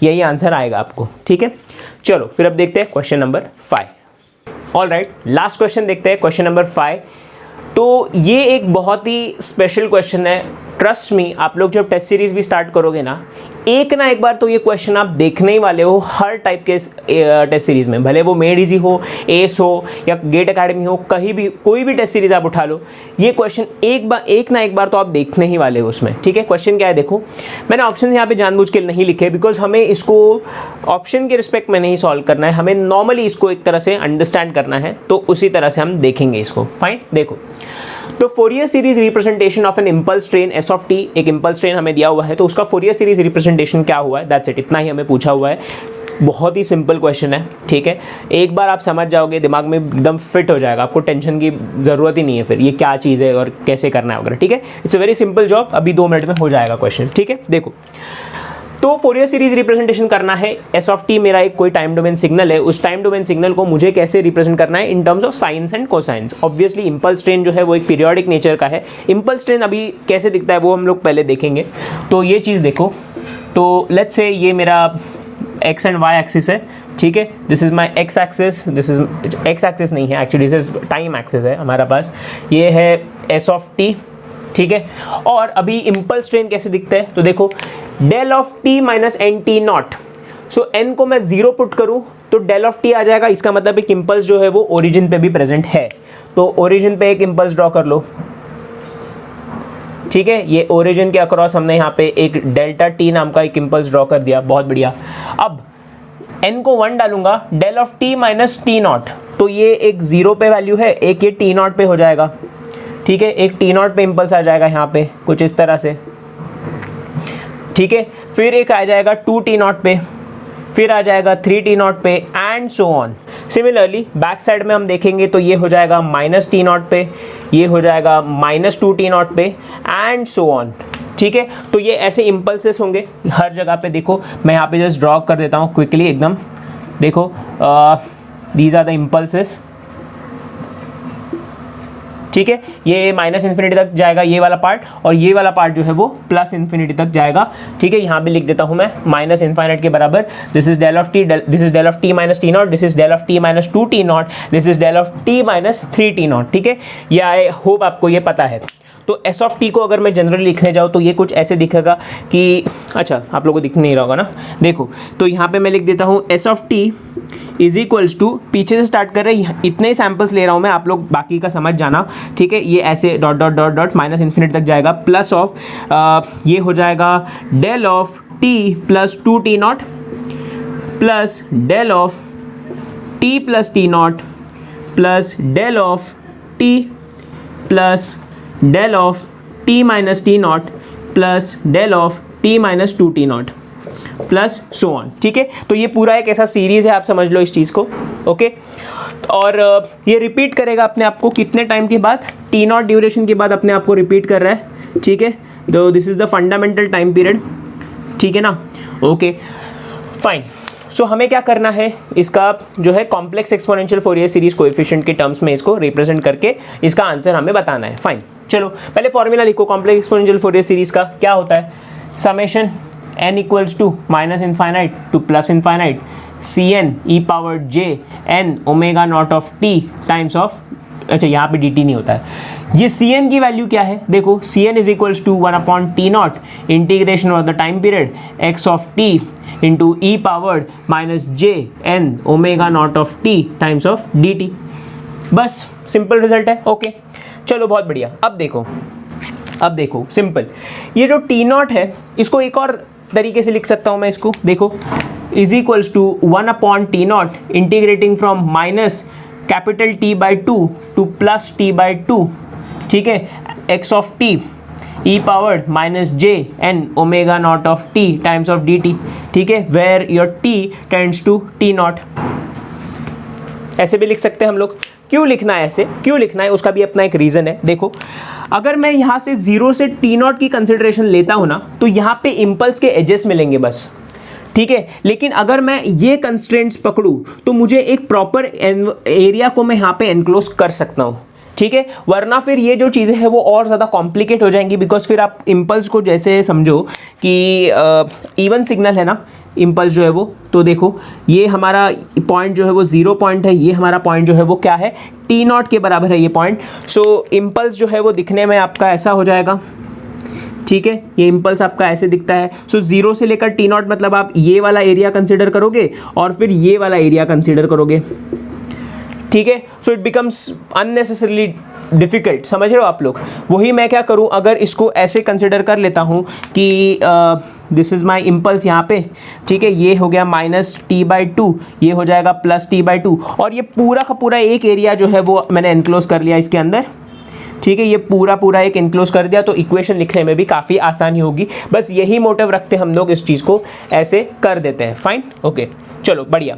S1: यही आंसर आएगा आपको, ठीक है। चलो फिर अब देखते हैं question number 5। All right, last question देखते हैं, क्वेश्चन नंबर 5। तो ये एक बहुत ही स्पेशल क्वेश्चन है। ट्रस्ट मी, आप लोग जब टेस्ट सीरीज भी स्टार्ट करोगे ना एक बार तो ये क्वेश्चन आप देखने ही वाले हो हर टाइप के टेस्ट सीरीज में, भले वो मेड इजी हो, एस हो या गेट एकेडमी हो, कहीं भी कोई भी टेस्ट सीरीज आप उठा लो, ये क्वेश्चन एक ना एक बार तो आप देखने ही वाले हो उसमें, ठीक है। क्वेश्चन क्या है देखो, मैंने ऑप्शन यहाँ पे जानबूझ के नहीं लिखे, बिकॉज हमें इसको ऑप्शन के रिस्पेक्ट में नहीं सॉल्व करना है, हमें नॉर्मली इसको एक तरह से अंडरस्टैंड करना है, तो उसी तरह से हम देखेंगे इसको। फाइन, देखो तो Fourier series representation of an impulse train s of t, एक इंपल्स ट्रेन हमें दिया हुआ है, तो उसका फोरियर सीरीज रिप्रेजेंटेशन क्या हुआ है, दैट्स इट, इतना ही हमें पूछा हुआ है। बहुत ही सिंपल क्वेश्चन है, ठीक है। एक बार आप समझ जाओगे दिमाग में एकदम फिट हो जाएगा, आपको टेंशन की ज़रूरत ही नहीं है फिर ये क्या चीज़ है और कैसे करना है वगैरह, ठीक है। It's a very simple job, अभी 2 मिनट में हो जाएगा क्वेश्चन, ठीक है। देखो तो फोरियर सीरीज रिप्रेजेंटेशन करना है, एस ऑफ टी मेरा एक कोई टाइम डोमेन सिग्नल है, उस टाइम डोमेन सिग्नल को मुझे कैसे रिप्रेजेंट करना है in terms of science and cosines. Obviously impulse train जो है वो एक पीरियोडिक नेचर का है। इंपल्स ट्रेन अभी कैसे दिखता है वो हम लोग पहले देखेंगे। तो ये चीज़ देखो, तो लेट्स से ये मेरा एक्स एंड वाई एक्सिस है, ठीक है। This is my x axis, this is x axis नहीं है actually, this is time axis है हमारा पास। ये है एस ऑफ टी, ठीक है। और अभी इंपल्स ट्रेन कैसे दिखता है, तो देखो del of t minus n t naught. So n को मैं 0 पुट करूं तो डेल ऑफ टी आ जाएगा, इसका मतलब एक इंपल्स जो है वो ओरिजिन पे भी प्रेजेंट है। तो ओरिजिन पे एक इंपल्स ड्रॉ कर लो, ठीक है। ये ओरिजिन के अक्रॉस हमने यहाँ पे एक डेल्टा टी नाम का एक इंपल्स ड्रॉ कर दिया, बहुत बढ़िया। अब n को 1 डालूंगा, del of t minus t naught, तो ये एक 0 पे वैल्यू है, एक ये टी नॉट पे हो जाएगा, ठीक है। एक टी नॉट पे इंपल्स आ जाएगा यहाँ पे कुछ इस तरह से, ठीक है। फिर एक आ जाएगा 2 टी नॉट पे, फिर आ जाएगा 3 टी नॉट पे and so on. Similarly back side में हम देखेंगे तो ये हो जाएगा माइनस टी नॉट पे, ये हो जाएगा माइनस 2 टी नॉट पे एंड सो ऑन, ठीक है। तो ये ऐसे इंपल्सेस होंगे हर जगह पे। देखो मैं यहाँ पे जस्ट ड्रॉ कर देता हूँ क्विकली एकदम, देखो दीज आर द इंपल्सेस, ठीक है। ये माइनस इन्फिनिटी तक जाएगा ये वाला पार्ट, और ये वाला पार्ट जो है वो प्लस इन्फिनिटी तक जाएगा, ठीक है। यहाँ पे लिख देता हूँ मैं माइनस इन्फाइनाइट के बराबर, this is del of t, this is del of t minus t naught, this is del of t minus 2 t naught, this is del of t minus 3 t naught, ठीक है। ये आई होप आपको ये पता है। तो एस ऑफ टी को अगर मैं जनरली लिखने जाऊँ तो ये कुछ ऐसे दिखेगा कि, अच्छा आप लोगों को दिख नहीं रहा होगा ना, देखो तो यहाँ पे मैं लिख देता हूँ s of t is equals to, पीछे से स्टार्ट कर रहे हैं, इतने ही सैम्पल्स ले रहा हूँ मैं, आप लोग बाकी का समझ जाना, ठीक है। ये ऐसे dot dot dot dot minus infinity तक जाएगा, प्लस ऑफ ये हो जाएगा del of t plus 2 t naught plus del of t plus t naught plus del of t plus del of t minus t naught plus del of t minus 2 t naught plus so on, ठीक है। तो ये पूरा एक ऐसा सीरीज है, आप समझ लो इस चीज़ को, ओके। और ये रिपीट करेगा अपने आप को कितने टाइम के बाद, टी नॉट ड्यूरेशन के बाद अपने आप को रिपीट कर रहा है, ठीक है। तो this is the fundamental time period, ठीक है ना, ओके फाइन। सो हमें क्या करना है, इसका जो है complex exponential Fourier series coefficient के टर्म्स में इसको रिप्रेजेंट करके इसका आंसर हमें बताना है। फाइन, चलो पहले फॉर्मूला लिखो कॉम्प्लेक्स एक्सपोनेंशियल फोरियर सीरीज का। क्या होता है, summation n equals to minus infinite to plus infinite Cn e power j n omega not of t times of अच्छा यहाँ पे dt नहीं होता है। ये Cn की वैल्यू क्या है, देखो Cn is equals to 1/t0 integration of the time period x of t into e powered minus J n omega not of t times of dt। बस सिंपल रिजल्ट है। ओके चलो बहुत बढ़िया। अब देखो सिंपल, ये जो t0 है इसको एक और तरीके से लिख सकता हूँ मैं इसको, देखो is equals to 1/t0 integrating from minus capital T by 2 to plus T by 2, ठीक है, x of t e powered minus J n omega not of t times of dt, ठीक है, where your t tends to t0। ऐसे भी लिख सकते हैं हम लोग। क्यों लिखना है ऐसे, क्यों लिखना है उसका भी अपना एक रीज़न है। देखो अगर मैं यहाँ से 0 से t0 की कंसिडरेशन लेता हूँ ना तो यहाँ पे इम्पल्स के एजेस मिलेंगे बस, ठीक है। लेकिन अगर मैं ये कंस्ट्रेंट्स पकड़ूँ तो मुझे एक प्रॉपर एरिया को मैं यहाँ पे एनक्लोज कर सकता हूँ, ठीक है। वरना फिर ये जो चीज़ें हैं वो और ज़्यादा कॉम्प्लिकेट हो जाएंगी, बिकॉज फिर आप इम्पल्स को जैसे समझो कि इवन सिग्नल है ना इम्पल्स जो है वो, तो देखो ये हमारा पॉइंट जो है वो 0 पॉइंट है, ये हमारा पॉइंट जो है वो क्या है t0 के बराबर है ये पॉइंट। सो इम्पल्स जो है वो दिखने में आपका ऐसा हो जाएगा, ठीक है, ये इम्पल्स आपका ऐसे दिखता है। सो 0 से लेकर t0 मतलब आप ये वाला एरिया कंसिडर करोगे और फिर ये वाला एरिया कंसिडर करोगे, ठीक है। So it becomes unnecessarily difficult, समझ रहे हो आप लोग। वही मैं क्या करूं, अगर इसको ऐसे कंसिडर कर लेता हूं कि दिस इज़ माई इम्पल्स यहाँ पे, ठीक है, ये हो गया माइनस t बाई 2, ये हो जाएगा प्लस t बाई 2, और ये पूरा का पूरा एक एरिया जो है वो मैंने एनक्लोज कर लिया इसके अंदर, ठीक है, ये पूरा एक एनक्लोज कर दिया, तो इक्वेशन लिखने में भी काफ़ी आसानी होगी। बस यही मोटिव रखते हम लोग इस चीज़ को ऐसे कर देते हैं। फाइन, ओके चलो बढ़िया,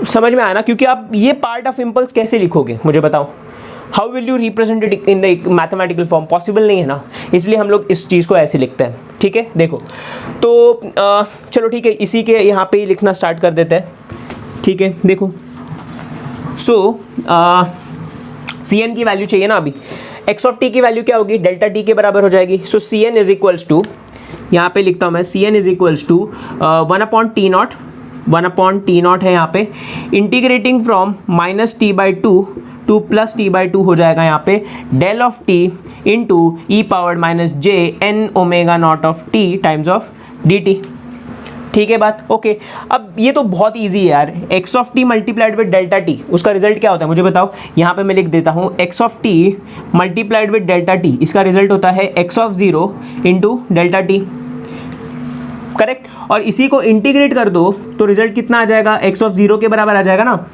S1: समझ में आया ना। क्योंकि आप ये पार्ट ऑफ इम्पल्स कैसे लिखोगे मुझे बताओ, how will you represent it in the mathematical form, possible नहीं है ना, इसलिए हम लोग इस चीज़ को ऐसे लिखते हैं, ठीक है। देखो तो चलो ठीक है, इसी के यहाँ पे ही लिखना स्टार्ट कर देते हैं, ठीक है। देखो सो Cn की वैल्यू चाहिए ना अभी, x ऑफ t की वैल्यू क्या होगी, डेल्टा t के बराबर हो जाएगी। सो Cn इज इक्वल्स टू, यहाँ पे लिखता हूँ मैं, Cn is equals to 1/t0, 1/t0 है यहाँ पे, integrating from minus t by 2 to plus t by 2 हो जाएगा यहाँ पे del of t into e powered minus J n omega not of t times of dt, ठीक है बात, ओके। अब ये तो बहुत इजी है यार, x of t multiplied with delta t, उसका रिजल्ट क्या होता है मुझे बताओ। यहाँ पे मैं लिख देता हूँ x of t multiplied with delta t, इसका रिजल्ट होता है x of 0 into delta t, correct. और इसी को इंटीग्रेट कर दो तो रिजल्ट कितना आ जाएगा, x ऑफ 0 के बराबर आ जाएगा ना,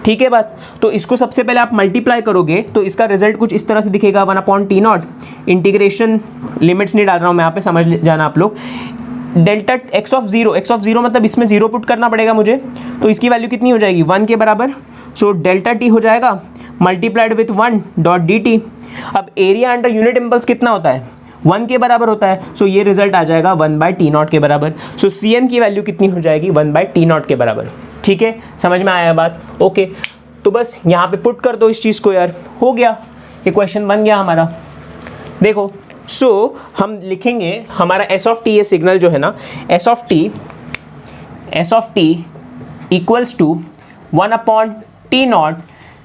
S1: ठीक है बात। तो इसको सबसे पहले आप मल्टीप्लाई करोगे तो इसका रिजल्ट कुछ इस तरह से दिखेगा, 1/t0, इंटीग्रेशन लिमिट्स नहीं डाल रहा हूँ मैं यहाँ पे, समझ जाना आप लोग, डेल्टा x ऑफ 0 मतलब इसमें 0 पुट करना पड़ेगा मुझे, तो इसकी वैल्यू कितनी हो जाएगी 1 के बराबर। सो डेल्टा t हो जाएगा मल्टीप्लाइड विथ 1 डॉट dt। अब एरिया अंडर यूनिट इम्पल्स कितना होता है, 1 के बराबर होता है, सो ये रिजल्ट आ जाएगा 1/t0 के बराबर। सो Cn की वैल्यू कितनी हो जाएगी 1/t0 के बराबर, ठीक है, समझ में आया बात, ओके। तो बस यहाँ पे पुट कर दो इस चीज़ को यार, हो गया, ये क्वेश्चन बन गया हमारा। देखो सो हम लिखेंगे हमारा s ऑफ t, ये सिग्नल जो है ना s of t equals to 1/t0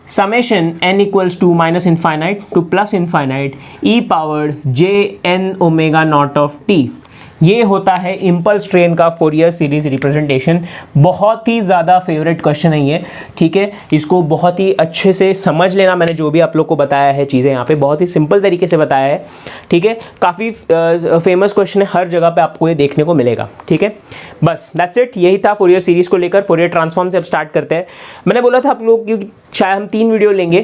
S1: summation n equals to minus infinite to plus infinite e powered j n omega not of t। ये होता है इम्पल्स ट्रेन का फोरियर सीरीज रिप्रेजेंटेशन। बहुत ही ज़्यादा फेवरेट क्वेश्चन है ये, ठीक है, इसको बहुत ही अच्छे से समझ लेना। मैंने जो भी आप लोग को बताया है चीज़ें यहाँ पे बहुत ही सिंपल तरीके से बताया है, ठीक है, काफ़ी फेमस क्वेश्चन है, हर जगह पे आपको ये देखने को मिलेगा, ठीक है। बस दैट्स इट, यही था फोरियर सीरीज़ को लेकर। फोरियर ट्रांसफॉर्म से अब स्टार्ट करते हैं। मैंने बोला था आप लोग कि शायद हम 3 वीडियो लेंगे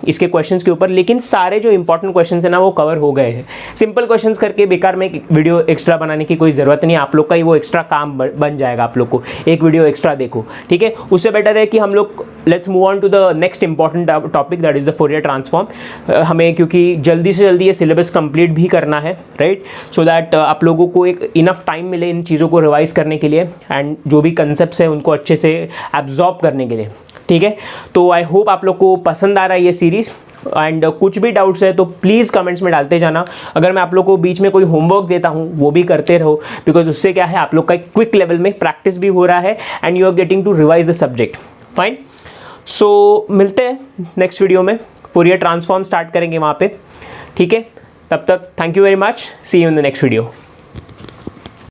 S1: इसके क्वेश्चंस के ऊपर, लेकिन सारे जो इंपॉर्टेंट क्वेश्चंस हैं ना वो कवर हो गए हैं। सिंपल क्वेश्चंस करके बेकार में वीडियो एक्स्ट्रा बनाने की कोई ज़रूरत नहीं, आप लोग का ही वो एक्स्ट्रा काम बन जाएगा। आप लोग को एक वीडियो एक्स्ट्रा देखो, ठीक है, उससे बेटर है कि हम लोग let's move on to the next important topic, that is the Fourier transform. हमें क्योंकि जल्दी से जल्दी ये सिलेबस कंप्लीट भी करना है, राइट, सो दैट आप लोगों को एक इनफ टाइम मिले इन चीज़ों को रिवाइज करने के लिए एंड जो भी कंसेप्ट्स हैं उनको अच्छे से एब्जॉर्ब करने के लिए, ठीक है। तो आई होप आप लोग को पसंद आ रहा है ये सीरीज़, एंड कुछ भी डाउट्स है तो प्लीज़ कमेंट्स में डालते जाना। अगर मैं आप लोग को बीच में कोई होमवर्क देता हूँ वो भी करते रहो, बिकॉज उससे क्या है आप लोग का एक क्विक लेवल में प्रैक्टिस भी हो रहा है and you are getting to revise the subject. Fine, so मिलते हैं नेक्स्ट वीडियो में, फूरियर ट्रांसफॉर्म स्टार्ट करेंगे वहाँ पे, ठीक है। तब तक thank you very much, see you in the next video.